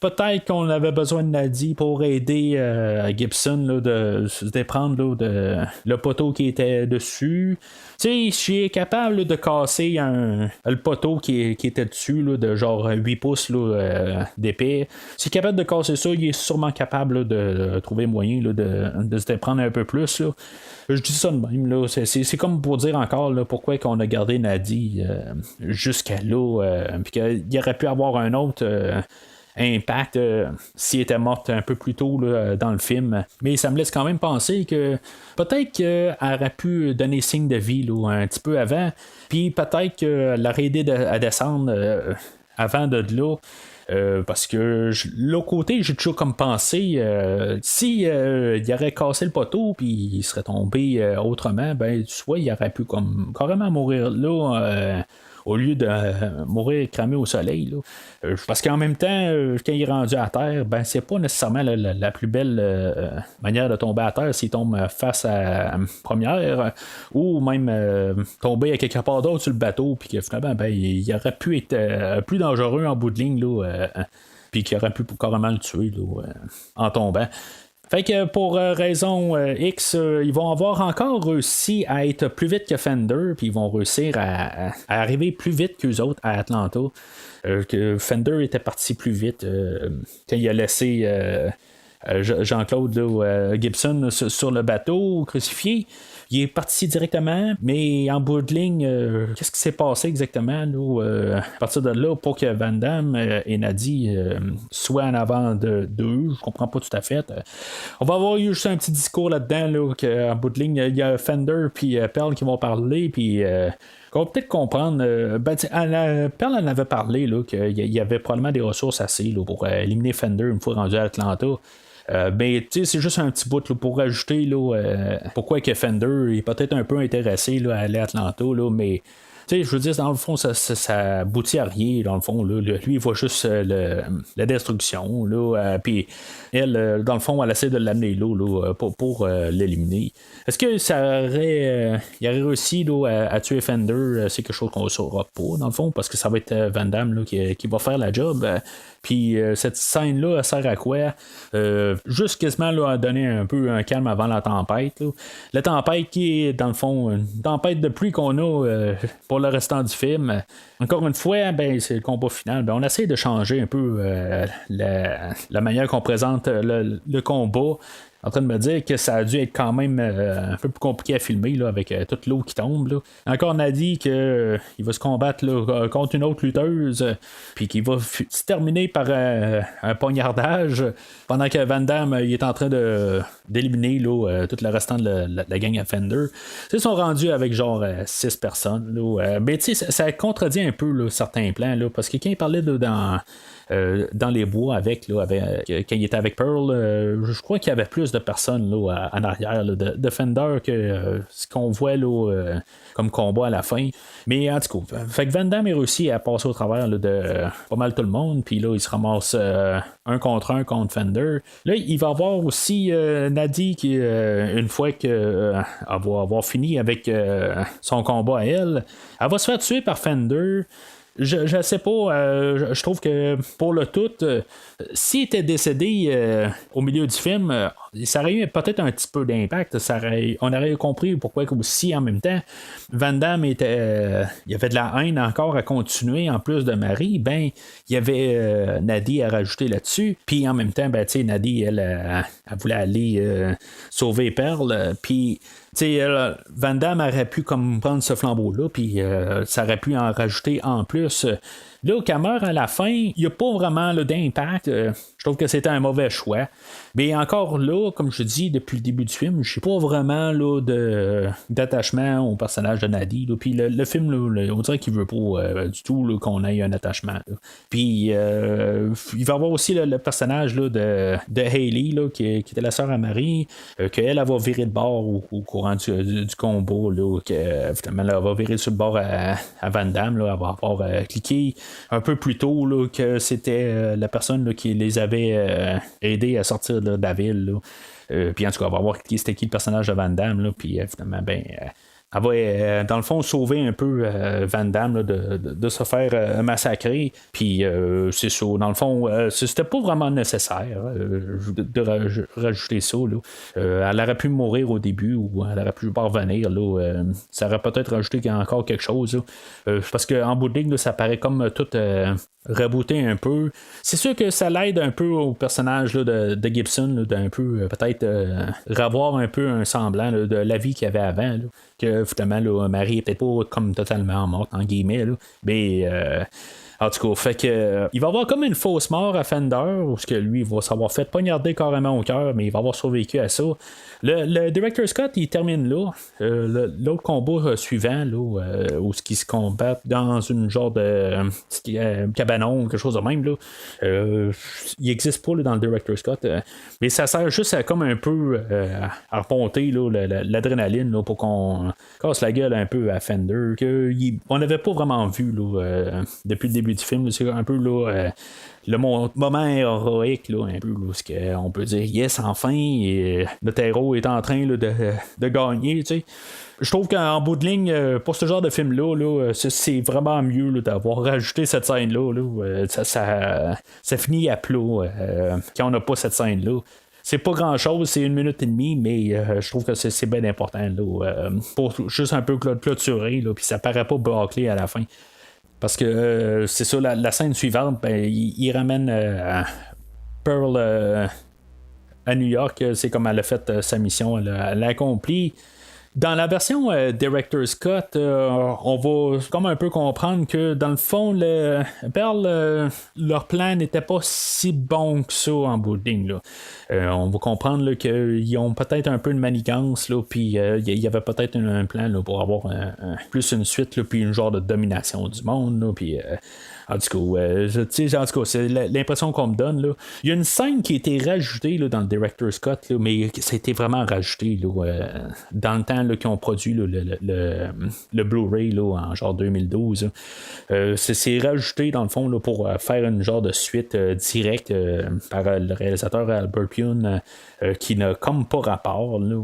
S2: peut-être qu'on avait besoin de Nadie pour aider Gibson là, de se déprendre là, de le poteau qui était dessus. Tu sais, je suis capable là, de casser le poteau qui était dessus, là, de genre 8 pouces là, d'épais. S'il est capable de casser ça, il est sûrement capable là, de trouver moyen là, de se déprendre un peu plus. Là. Je dis ça de même. Là. C'est comme pour dire encore là, pourquoi qu'on a gardé Nadie jusqu'à là. Puis qu'il aurait pu avoir un autre impact s'il était morte un peu plus tôt là, dans le film. Mais ça me laisse quand même penser que peut-être qu'elle aurait pu donner signe de vie là, un petit peu avant, puis peut-être qu'elle aurait aidé à descendre avant de là. Parce que l'autre côté, j'ai toujours comme pensé si il aurait cassé le poteau puis il serait tombé autrement, soit il aurait pu comme carrément mourir là au lieu de mourir cramé au soleil. Là. Parce qu'en même temps, quand il est rendu à terre, c'est pas nécessairement la plus belle manière de tomber à terre s'il tombe face à première ou même tomber à quelque part d'autre sur le bateau puis que finalement il aurait pu être plus dangereux en bout de ligne puis qu'il aurait pu carrément le tuer en tombant. Fait que pour raison X, ils vont avoir encore réussi à être plus vite que Fender, puis ils vont réussir à arriver plus vite qu'eux autres à Atlanta. Que Fender était parti plus vite quand il a laissé Jean-Claude Gibson sur le bateau crucifié. Il est parti directement, mais en bout de ligne, qu'est-ce qui s'est passé exactement à partir de là pour que Van Damme et Nadie soient en avant d'eux? Je comprends pas tout à fait. On va avoir eu juste un petit discours là-dedans, qu'en bout de ligne, il y a Fender puis Pearl qui vont parler, puis qu'on va peut-être comprendre. Pearl en avait parlé qu'il y avait probablement des ressources assez pour éliminer Fender une fois rendu à Atlanta. Mais c'est juste un petit bout pour rajouter pourquoi que Fender est peut-être un peu intéressé à aller à Atlanta, mais je veux dire, dans le fond, ça aboutit à rien, dans le fond. Lui, il voit juste la destruction. Puis elle, dans le fond, elle essaie de l'amener là, pour l'éliminer. Est-ce que il aurait réussi à tuer Fender? C'est quelque chose qu'on ne saura pas, dans le fond, parce que ça va être Van Damme qui va faire la job. Puis cette scène-là, elle sert à quoi? Juste quasiment à donner un peu un calme avant la tempête. Là. La tempête qui est, dans le fond, une tempête de pluie qu'on a pour le restant du film. Encore une fois, c'est le combat final. On essaie de changer un peu la manière qu'on présente le combat. En train de me dire que ça a dû être quand même un peu plus compliqué à filmer là, avec toute l'eau qui tombe. Là. Encore on a dit qu'il va se combattre contre une autre lutteuse, puis qu'il va se terminer par un poignardage pendant que Van Damme il est en train d'éliminer tout le restant de la gang à Fender. Ils sont rendus avec genre 6 personnes. Mais tu sais, ça contredit un peu certains plans, parce que quand il parlait dans les bois quand il était avec Pearl, je crois qu'il y avait plus de personnes en arrière de Fender que ce qu'on voit comme combat à la fin. Mais en tout cas, fait que Van Damme est réussi à passer au travers de pas mal tout le monde, puis là il se ramasse un contre Fender. Là il va avoir aussi Nadie qui une fois qu'elle va avoir fini avec son combat à elle va se faire tuer par Fender. je sais pas, je trouve que pour le tout, s'il était décédé au milieu du film, ça aurait eu peut-être un petit peu d'impact. On aurait compris pourquoi aussi en même temps, Van Damme il y avait de la haine encore à continuer en plus de Marie. Ben, il y avait Nadie à rajouter là-dessus. Puis en même temps, ben, Nadie, elle voulait aller sauver Pearl. Puis Van Damme aurait pu comme prendre ce flambeau-là, puis ça aurait pu en rajouter en plus. Là, qu'elle meurt à la fin, il n'y a pas vraiment d'impact. Je trouve que c'était un mauvais choix. Mais encore là, comme je dis, depuis le début du film, je n'ai pas vraiment d'attachement au personnage de Nadie. Puis le film, on dirait qu'il ne veut pas du tout qu'on ait un attachement. Là. Puis il va y avoir aussi le personnage de Hayley, qui était la sœur à Marie, qu'elle va virer de bord au courant du combat. Là, finalement, elle va virer sur le bord à Van Damme. Là, elle va avoir cliqué un peu plus tôt que c'était la personne qui les avait aidés à sortir de la ville. Puis en tout cas, on va voir c'était qui le personnage de Van Damme. Là, puis finalement, elle va, dans le fond, sauver un peu Van Damme de se faire massacrer. Puis c'est ça. Dans le fond, c'était pas vraiment nécessaire de rajouter ça. Là. Elle aurait pu mourir au début ou elle aurait pu pas revenir. Là, ça aurait peut-être rajouté encore quelque chose. Parce qu'en bout de ligne, là, ça paraît comme tout rebooter un peu. C'est sûr que ça l'aide un peu au personnage de Gibson, d'un peu peut-être revoir un peu un semblant de la vie qu'il y avait avant. Là, que finalement, Marie est peut-être pas comme totalement morte, en guillemets. Là, mais en tout cas, fait que il va avoir comme une fausse mort à Fender, où ce que lui il va s'avoir fait poignarder carrément au cœur, mais il va avoir survécu à ça. Le Director Scott, il termine là. L'autre combat suivant, là, où ce qui se combattent dans une genre de cabanon, quelque chose de même, là, il n'existe pas là, dans le Director Scott. Mais ça sert juste à comme un peu à reponter l'adrénaline là, pour qu'on casse la gueule un peu à Fender. On n'avait pas vraiment vu là, depuis le début du film. Là, c'est un peu là, le moment héroïque, là, un peu, là, ce qu'on peut dire, yes, enfin, notre héros est en train là, de gagner, tu sais. Je trouve qu'en bout de ligne, pour ce genre de film-là, là, c'est vraiment mieux là, d'avoir rajouté cette scène-là. Là, ça finit à plat quand on n'a pas cette scène-là. C'est pas grand chose, c'est 1 minute et demie, mais je trouve que c'est bien important là, pour juste un peu clôturer, puis ça paraît pas bâclé à la fin. Parce que c'est ça, la scène suivante, il ramène Pearl à New York. C'est comme elle a fait sa mission, elle a accompli. Dans la version Director Scott, on va comme un peu comprendre que dans le fond, Pearl, leur plan n'était pas si bon que ça en bout de ligne. Là. On va comprendre là, qu'ils ont peut-être un peu de manigance, puis il y avait peut-être un plan là, pour avoir plus une suite, là, puis une genre de domination du monde. Là, puis en tout cas, c'est l'impression qu'on me donne. Là. Il y a une scène qui a été rajoutée là, dans le Director Scott, là, mais ça a été vraiment rajouté là, dans le temps là, qu'ils ont produit là, le Blu-ray là, en genre 2012. C'est rajouté dans le fond là, pour faire une genre de suite directe par le réalisateur Albert Pyun qui n'a comme pas rapport. Là,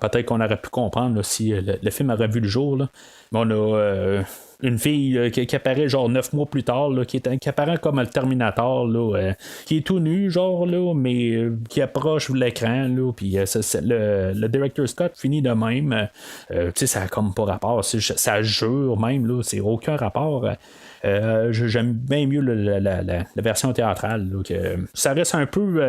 S2: peut-être qu'on aurait pu comprendre là, si le film aurait vu le jour. Là. Mais on a une fille qui apparaît genre 9 mois plus tard, là, qui apparaît comme le Terminator, là, qui est tout nu, genre, là, mais qui approche l'écran, là, puis le Director Scott finit de même. Ça n'a comme pas rapport. Ça jure même, là, c'est aucun rapport. J'aime bien mieux la version théâtrale. Là, que ça reste un peu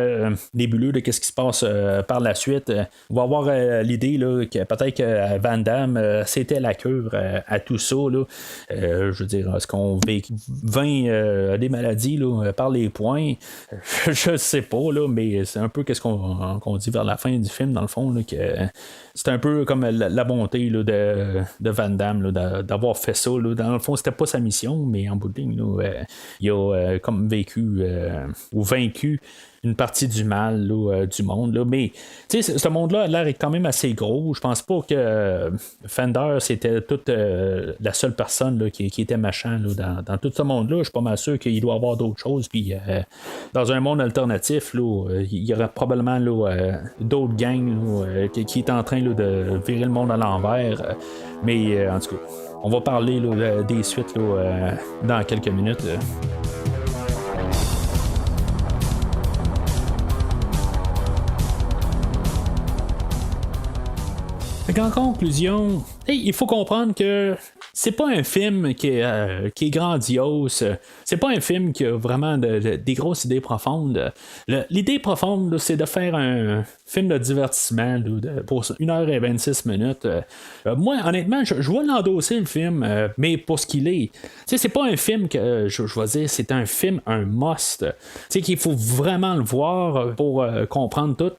S2: nébuleux de ce qui se passe par la suite. On va avoir l'idée là, que peut-être que Van Damme c'était la cure à tout ça. Là. Je veux dire, est-ce qu'on vainc des maladies là, par les poings? Je sais pas, là, mais c'est un peu ce qu'on dit vers la fin du film, dans le fond, là, que c'est un peu comme la bonté là, de Van Damme là, d'avoir fait ça. Là. Dans le fond, c'était pas sa mission, mais en bout de ligne, là, il a comme vécu ou vaincu une partie du mal là, du monde. Là. Mais ce monde-là a l'air quand même assez gros. Je pense pas que Fender c'était toute la seule personne là, qui était machin là, dans tout ce monde-là. Je suis pas mal sûr qu'il doit y avoir d'autres choses. Puis dans un monde alternatif, là, il y aurait probablement là, d'autres gangs là, qui est en train là, de virer le monde à l'envers. Mais en tout cas. On va parler là, des suites là, dans quelques minutes. En conclusion, il faut comprendre que c'est pas un film qui est grandiose. C'est pas un film qui a vraiment des grosses idées profondes. L'idée profonde, là, c'est de faire un film de divertissement là, pour 1h26. Moi, honnêtement, je vais l'endosser le film, mais pour ce qu'il est. C'est pas un film que je vais dire, c'est un film, un must. Qu'il faut vraiment le voir pour comprendre tout.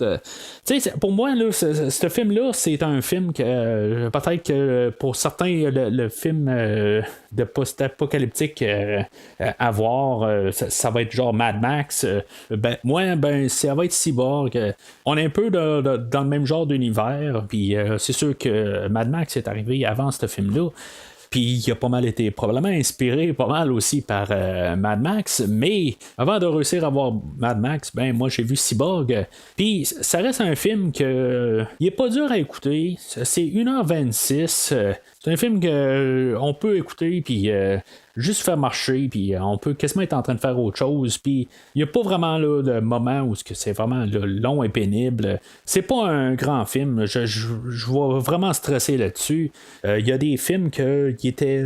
S2: Pour moi, là, ce film-là, c'est un film que peut-être que pour certains, le film de post-apocalyptique à voir, ça va être genre Mad Max. Moi, ça va être Cyborg. On est un peu dans le même genre d'univers, puis c'est sûr que Mad Max est arrivé avant ce film-là. Puis il a pas mal été probablement inspiré pas mal aussi par Mad Max, mais avant de réussir à voir Mad Max, moi j'ai vu Cyborg. Puis ça reste un film que il est pas dur à écouter. C'est 1h26. C'est un film qu'on peut écouter puis juste faire marcher, puis on peut quasiment être en train de faire autre chose, puis il n'y a pas vraiment là, de moment où c'est vraiment là, long et pénible. C'est pas un grand film, je vais vraiment stresser là-dessus. Il y a des films qui étaient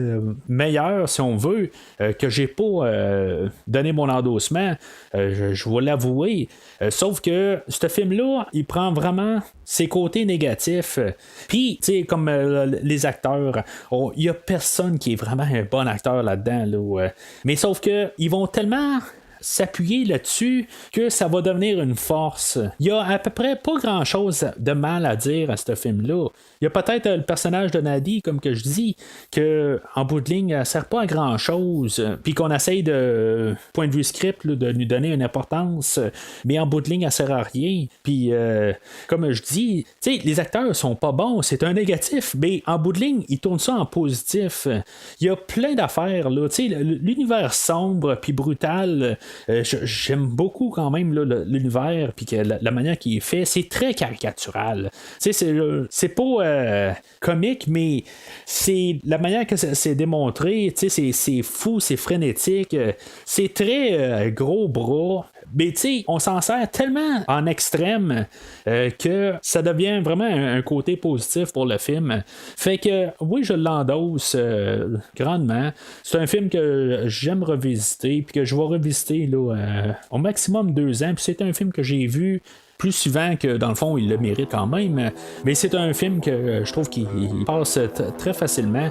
S2: meilleurs, si on veut, que j'ai pas donné mon endossement, je vais l'avouer, sauf que ce film-là, il prend vraiment ses côtés négatifs, puis, tu sais, comme les acteurs, il n'y a personne qui est vraiment un bon acteur là-dedans. Mais sauf que ils vont tellement s'appuyer là-dessus que ça va devenir une force. Il y a à peu près pas grand-chose de mal à dire à ce film-là. Il y a peut-être le personnage de Nadie, comme que je dis, que en bout de ligne, elle sert pas à grand-chose, puis qu'on essaye de, point de vue script, là, de lui donner une importance, mais en bout de ligne, elle sert à rien. Puis, comme je dis, tu sais, les acteurs sont pas bons, c'est un négatif, mais en bout de ligne, ils tournent ça en positif. Il y a plein d'affaires, là, tu sais, l'univers sombre puis brutal, j'aime beaucoup quand même là, l'univers, puis que la manière qu'il est fait, c'est très caricatural. Tu sais, c'est pas comique, mais c'est la manière que c'est démontré, tu sais, c'est fou, c'est frénétique, c'est très gros bras. Mais tu sais, on s'en sert tellement en extrême que ça devient vraiment un côté positif pour le film. Fait que oui, je l'endosse grandement. C'est un film que j'aime revisiter, puis que je vais revisiter là, au maximum 2 ans. Puis c'est un film que j'ai vu plus souvent que dans le fond il le mérite quand même, mais c'est un film que je trouve qu'il passe très facilement,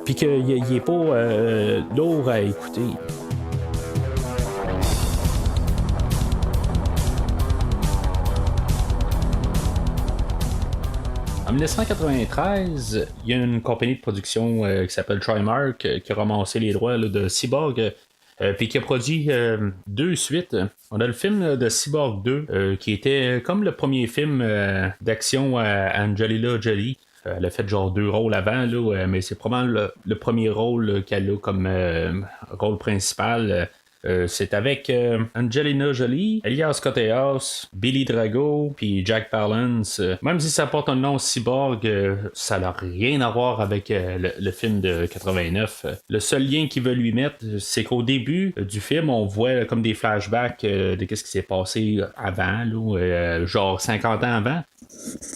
S2: puis qu'il n'est pas lourd à écouter. En 1993, il y a une compagnie de production qui s'appelle Trimark qui a ramassé les droits là, de Cyborg, puis qui a produit 2 suites. On a le film de Cyborg 2, qui était comme le premier film d'action à Angelina Jolie. Elle a fait genre 2 rôles avant, là, mais c'est probablement le premier rôle qu'elle a comme rôle principal. C'est avec Angelina Jolie, Elias Koteas, Billy Drago, puis Jack Palance. Même si ça porte un nom Cyborg, ça n'a rien à voir avec le film de 89. Le seul lien qu'il veut lui mettre, c'est qu'au début du film, on voit comme des flashbacks de ce qui s'est passé avant, là, genre 50 ans avant.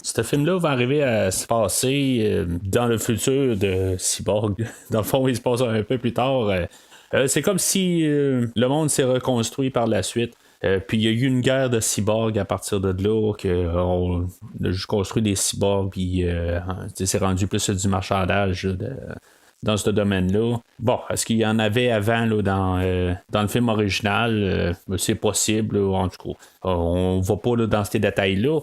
S2: Ce film-là va arriver à se passer dans le futur de Cyborg. Dans le fond, il se passe un peu plus tard. C'est comme si le monde s'est reconstruit par la suite. Puis il y a eu une guerre de cyborgs à partir de là, qu'on a juste construit des cyborgs, puis c'est rendu plus du marchandage dans ce domaine-là. Bon, est-ce qu'il y en avait avant là, dans le film original? C'est possible, là, en tout cas. On va pas là, dans ces détails-là.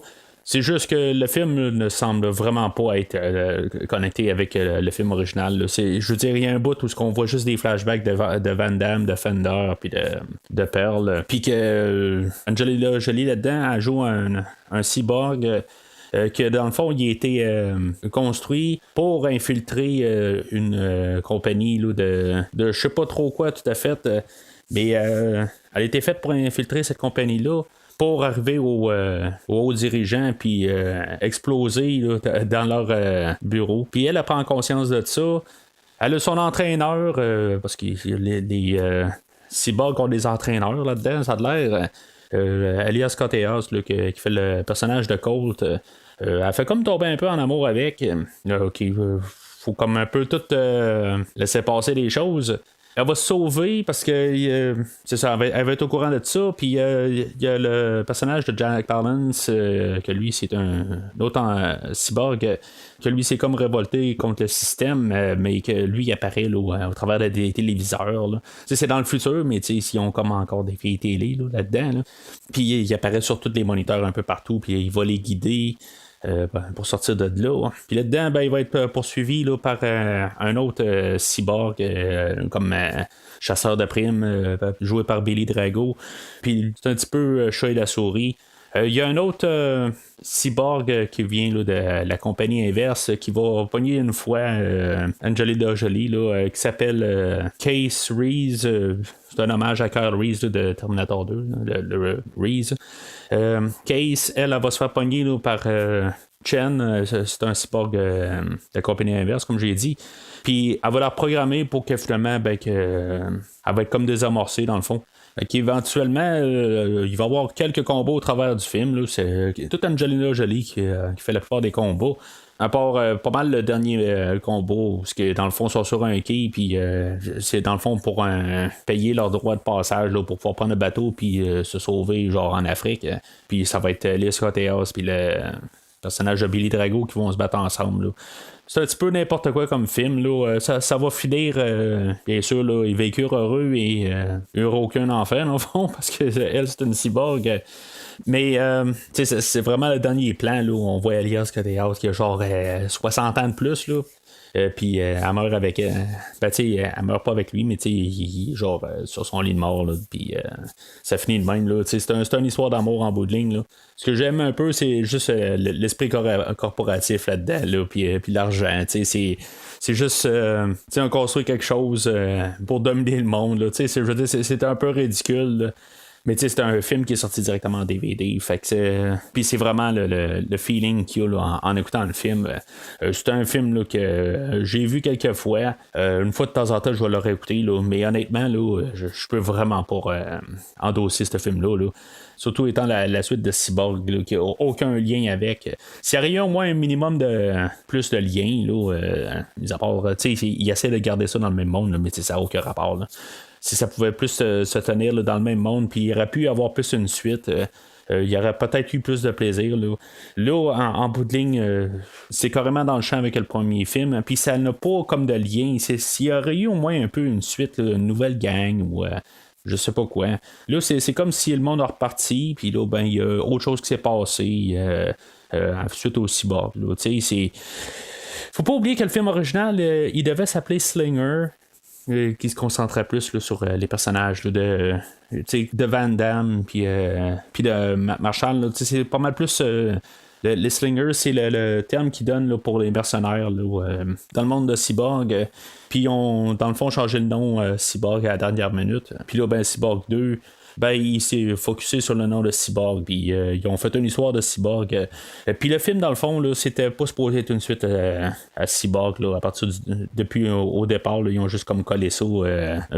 S2: C'est juste que le film ne semble vraiment pas être connecté avec le film original. Là. Je veux dire, il y a un bout où on voit juste des flashbacks de Van Damme, de Fender, puis de Pearl. Puis que Angelina Jolie là-dedans, elle joue un cyborg que dans le fond, il a été construit pour infiltrer une compagnie là, de je sais pas trop quoi tout à fait, mais elle a été faite pour infiltrer cette compagnie-là, pour arriver aux hauts dirigeants puis exploser là, dans leur bureau. Puis elle prend conscience de ça. Elle a son entraîneur, parce que les cyborgs ont des entraîneurs là-dedans, ça a l'air. Elias Koteas, qui fait le personnage de Colt, elle fait comme tomber un peu en amour avec. Faut comme un peu tout laisser passer les choses. Elle va se sauver parce que c'est ça, elle va être au courant de ça. Puis il y a le personnage de Jack Palance, que lui c'est un autre cyborg, que lui c'est comme révolté contre le système, mais que lui il apparaît là, au travers des téléviseurs. Là. C'est dans le futur, mais ils ont comme encore des vieilles télé là-dedans. Là. Puis il apparaît sur tous les moniteurs un peu partout, puis il va les guider. Pour sortir de là. Puis là-dedans, il va être poursuivi là, par un autre cyborg comme chasseur de primes, joué par Billy Drago. Puis c'est un petit peu chat et la souris. Il y a un autre cyborg qui vient là, de la compagnie inverse qui va pogner une fois Angelina Jolie là, qui s'appelle Case Reese. C'est un hommage à Kyle Reese là, de Terminator 2, le Reese. Case, elle va se faire pogner là, par Chen, c'est un cyborg de la compagnie inverse, comme j'ai dit. Puis elle va la programmer pour que finalement, elle va être comme désamorcée dans le fond. Qu'éventuellement, il va y avoir quelques combats au travers du film. Là. C'est toute Angelina Jolie qui fait la plupart des combats. À part pas mal le dernier combat, parce que dans le fond, ils sont sur un quai, puis c'est dans le fond pour payer leur droit de passage là, pour pouvoir prendre le bateau, puis se sauver genre en Afrique. Puis ça va être Liz Koteas, puis le personnage de Billy Drago qui vont se battre ensemble. Là. C'est un petit peu n'importe quoi comme film. Là. Ça va finir, bien sûr, là, ils vécurent heureux et il n'y aura aucun enfant, dans le fond, parce que elle, c'est une cyborg. Mais c'est vraiment le dernier plan là, où on voit Elias Koteas qui a genre 60 ans de plus. Là. Puis elle meurt avec elle meurt pas avec lui, mais il est genre sur son lit de mort. Puis ça finit de même. Là, c'est une histoire d'amour en bout de ligne. Là. Ce que j'aime un peu, c'est juste l'esprit corporatif là-dedans, là, puis l'argent. C'est juste on construit quelque chose pour dominer le monde. Là, je veux dire, c'est un peu ridicule. Là. Mais c'est un film qui est sorti directement en DVD. Fait que puis c'est vraiment le feeling qu'il y a là, en écoutant le film. C'est un film là, que j'ai vu quelques fois. Une fois de temps en temps, je vais le réécouter. Là, mais honnêtement, là, je peux vraiment pas endosser ce film-là. Là. Surtout étant la suite de Cyborg, là, qui n'a aucun lien avec. S'il y aurait eu au moins un minimum de plus de liens, là, mis à part, il essaie de garder ça dans le même monde, là, mais ça n'a aucun rapport. Là. Si ça pouvait plus se tenir là, dans le même monde, puis il aurait pu avoir plus une suite, il y aurait peut-être eu plus de plaisir. Là en bout de ligne, c'est carrément dans le champ avec le premier film, puis ça n'a pas comme de lien. S'il y aurait eu au moins un peu une suite, là, une nouvelle gang ou je sais pas quoi. Là, c'est comme si le monde a reparti, puis là, il y a autre chose qui s'est passé suite au cyborg. Faut pas oublier que le film original, il devait s'appeler Slinger. Qui se concentrait plus là, sur les personnages là, de Van Damme puis de Marshall là, c'est pas mal plus les slingers, c'est le terme qu'ils donnent là, pour les mercenaires là, dans le monde de Cyborg. Puis ils ont dans le fond changé le nom Cyborg à la dernière minute. Puis là Cyborg 2, il s'est focusé sur le nom de Cyborg, puis ils ont fait une histoire de Cyborg. Puis le film, dans le fond, là, c'était pas supposé être une suite à Cyborg. Là, à partir depuis au départ, là, ils ont juste comme collé ça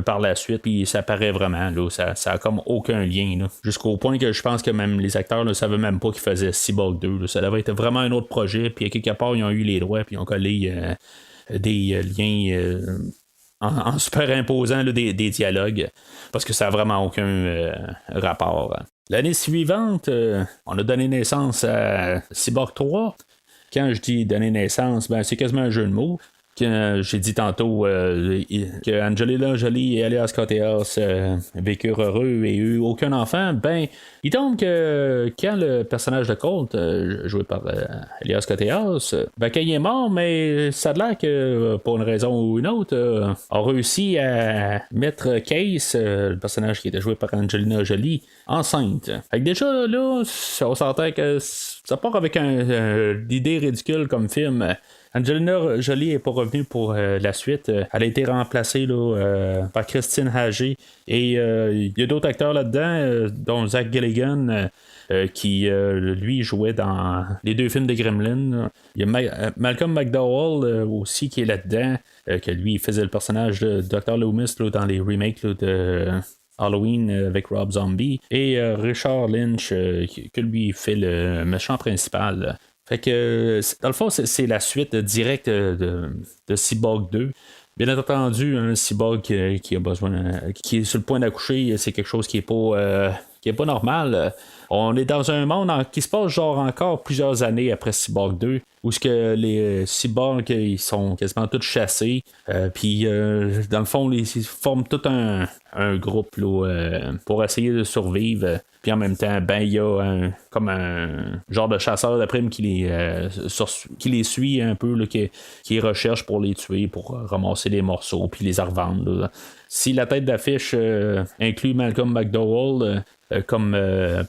S2: par la suite, puis ça paraît vraiment. Là, ça a comme aucun lien. Là, jusqu'au point que je pense que même les acteurs ne savaient même pas qu'ils faisaient Cyborg 2. Là, ça devait être vraiment un autre projet, puis à quelque part, ils ont eu les droits, puis ils ont collé des liens. En superimposant là, des dialogues, parce que ça n'a vraiment aucun rapport. L'année suivante, on a donné naissance à Cyborg 3. Quand je dis donner naissance, c'est quasiment un jeu de mots. J'ai dit tantôt que Angelina Jolie et Elias Koteas vécurent heureux et eu aucun enfant. Il tombe que quand le personnage de Colt, joué par Elias Koteas, quand il est mort, mais ça a l'air que pour une raison ou une autre, a réussi à mettre Case, le personnage qui était joué par Angelina Jolie, enceinte. Fait que déjà là, on s'entend que ça part avec l'idée ridicule comme film. Angelina Jolie n'est pas revenue pour la suite. Elle a été remplacée là, par Christine Hager. Et il y a d'autres acteurs là-dedans, dont Zach Galligan, qui lui jouait dans les 2 films de Gremlin. Il y a Malcolm McDowell aussi qui est là-dedans, que lui il faisait le personnage de Dr. Loomis là, dans les remakes là, de Halloween avec Rob Zombie. Et Richard Lynch, que lui fait le méchant principal. Fait que, dans le fond, c'est la suite directe de Cyborg 2. Bien entendu, un cyborg qui a besoin, qui est sur le point d'accoucher, c'est quelque chose qui est pas normal. On est dans un monde qui se passe genre encore plusieurs années après Cyborg 2, où ce que les cyborgs ils sont quasiment tous chassés. Puis dans le fond, ils forment tout un groupe là, pour essayer de survivre. Puis en même temps, ben il y a comme un genre de chasseur de primes qui les suit un peu, là, qui les recherche pour les tuer, pour ramasser les morceaux, puis les revendre. Là. Si la tête d'affiche inclut Malcolm McDowell comme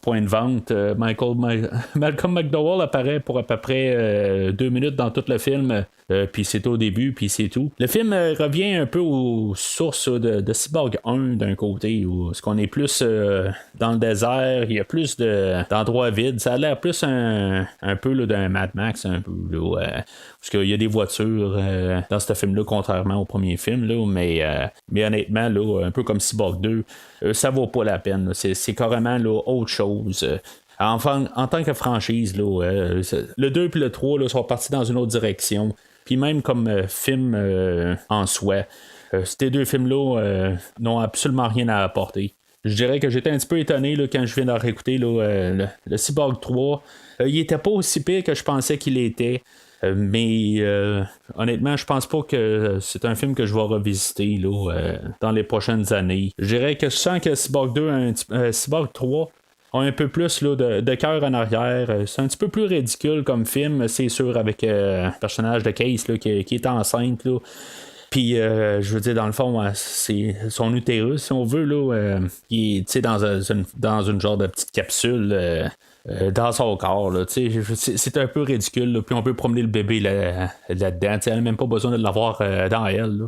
S2: point de vente, Malcolm McDowell apparaît pour à peu près 2 minutes dans tout le film, puis c'est au début, puis c'est tout. Le film revient un peu aux sources de Cyborg 1 d'un côté, où ce qu'on est plus dans le désert, il y a plus d'endroits vides, ça a l'air plus un peu là, d'un Mad Max, un peu là, parce qu'il y a des voitures dans ce film-là, contrairement au premier film, là, mais honnêtement, là, un peu comme Cyborg 2, ça vaut pas la peine. Là. C'est carrément là, autre chose. Enfin, en tant que franchise, là, le 2 et le 3 là, sont partis dans une autre direction. Puis même comme film en soi, ces 2 films-là n'ont absolument rien à apporter. Je dirais que j'étais un petit peu étonné là, quand je viens de réécouter le Cyborg 3. Il était pas aussi pire que je pensais qu'il était. Mais honnêtement, je pense pas que c'est un film que je vais revisiter là, dans les prochaines années. Je dirais que je sens que Cyborg 2 Cyborg 3 ont un peu plus là, de cœur en arrière. C'est un petit peu plus ridicule comme film, c'est sûr, avec le personnage de Case là, qui est enceinte. Là. Puis, je veux dire, dans le fond, c'est son utérus, si on veut, là, qui est dans une genre de petite capsule dans son corps. Là, c'est un peu ridicule. Là, puis, on peut promener le bébé là-dedans. Elle n'a même pas besoin de l'avoir dans elle. Là.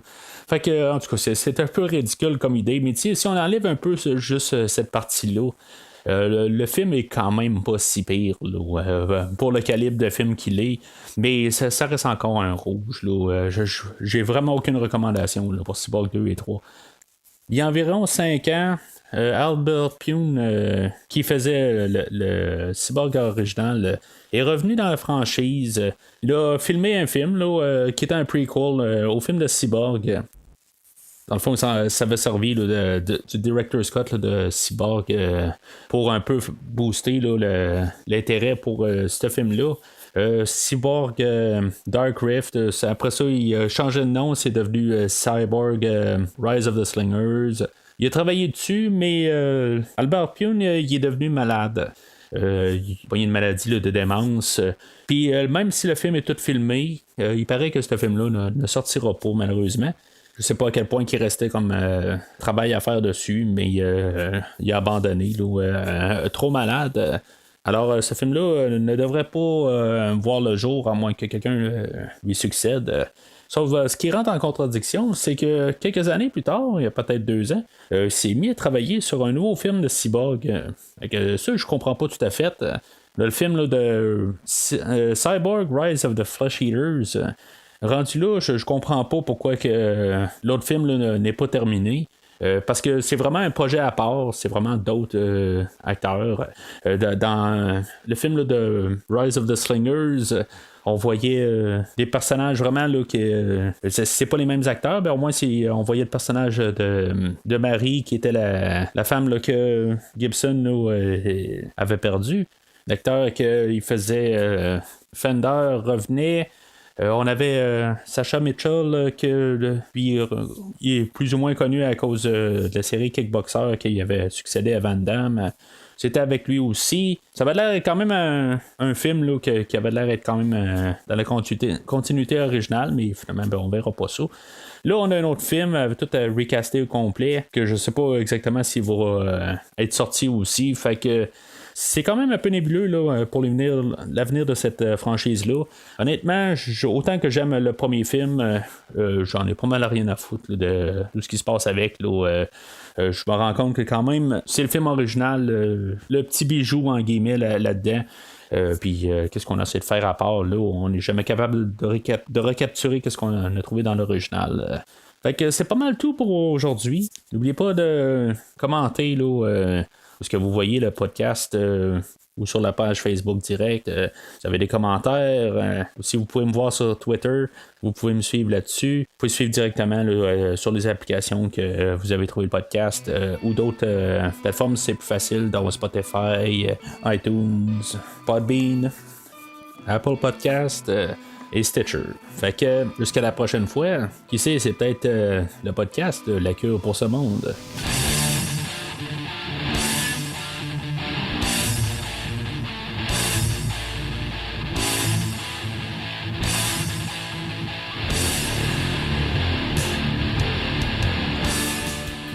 S2: Fait que, en tout cas, c'est un peu ridicule comme idée. Mais si on enlève un peu juste cette partie-là, le film est quand même pas si pire là, pour le calibre de film qu'il est, mais ça reste encore un rouge. Là, j'ai vraiment aucune recommandation là, pour Cyborg 2 et 3. Il y a environ 5 ans, Albert Pyun, qui faisait le Cyborg original, est revenu dans la franchise. Il a filmé un film là, qui était un prequel au film de Cyborg. Dans le fond, ça avait servi là, du Director's Cut là, de Cyborg pour un peu booster là, l'intérêt pour ce film-là. Cyborg Dark Rift, après ça, il a changé de nom, c'est devenu Cyborg Rise of the Slingers. Il a travaillé dessus, mais Albert Pyun, il est devenu malade. Il a une maladie là, de démence. Puis même si le film est tout filmé, il paraît que ce film-là ne sortira pas, malheureusement. Je sais pas à quel point il restait comme travail à faire dessus, mais il a abandonné, là, trop malade. Alors, ce film-là ne devrait pas voir le jour, à moins que quelqu'un lui succède. Sauf ce qui rentre en contradiction, c'est que quelques années plus tard, il y a peut-être 2 ans, il s'est mis à travailler sur un nouveau film de Cyborg. Ça, je comprends pas tout à fait. Le film là, de Cyborg Rise of the Flesh Eaters. Rendu là, je comprends pas pourquoi que l'autre film là, n'est pas terminé. Parce que c'est vraiment un projet à part, c'est vraiment d'autres acteurs. Dans le film là, de Rise of the Slingers, on voyait des personnages vraiment là, c'est pas les mêmes acteurs, mais au moins on voyait le personnage de Marie qui était la femme là, que Gibson là, avait perdu. L'acteur qu'il faisait Fender revenait. On avait Sacha Mitchell, lui, il est plus ou moins connu à cause de la série Kickboxer qui avait succédé à Van Damme. C'était avec lui aussi. Ça avait l'air quand même un film là, qui avait l'air d'être quand même dans la continuité originale, mais finalement, on verra pas ça. Là, on a un autre film avec tout recasté au complet, que je sais pas exactement s'il va être sorti aussi. Fait que c'est quand même un peu nébuleux là, pour l'avenir de cette franchise-là. Honnêtement, autant que j'aime le premier film, j'en ai pas mal rien à foutre là, de tout ce qui se passe avec. Là, je me rends compte que quand même, c'est le film original, le petit bijou en guillemets là-dedans. Puis qu'est-ce qu'on essaie de faire à part là, on n'est jamais capable de recapturer qu'est-ce qu'on a trouvé dans l'original. Fait que c'est pas mal tout pour aujourd'hui. N'oubliez pas de commenter là, parce que vous voyez le podcast ou sur la page Facebook direct. Vous avez des commentaires. Si vous pouvez me voir sur Twitter, vous pouvez me suivre là-dessus. Vous pouvez suivre directement là, sur les applications que vous avez trouvé le podcast ou d'autres plateformes, c'est plus facile, dans Spotify, iTunes, Podbean, Apple Podcast et Stitcher. Fait que jusqu'à la prochaine fois, qui sait, c'est peut-être le podcast La cure pour ce monde.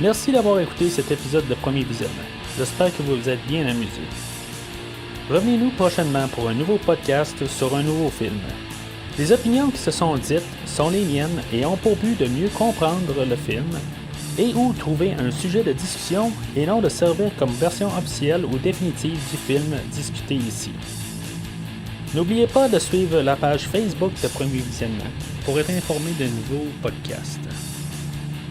S2: Merci d'avoir écouté cet épisode de Premier Visionnement. J'espère que vous vous êtes bien amusés. Revenez-nous prochainement pour un nouveau podcast sur un nouveau film. Les opinions qui se sont dites sont les miennes et ont pour but de mieux comprendre le film et ou trouver un sujet de discussion et non de servir comme version officielle ou définitive du film discuté ici. N'oubliez pas de suivre la page Facebook de Premier Visionnement pour être informé de nouveaux podcasts.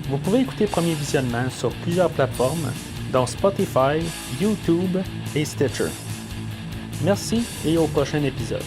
S2: Vous pouvez écouter Premier Visionnement sur plusieurs plateformes, dont Spotify, YouTube et Stitcher. Merci et au prochain épisode.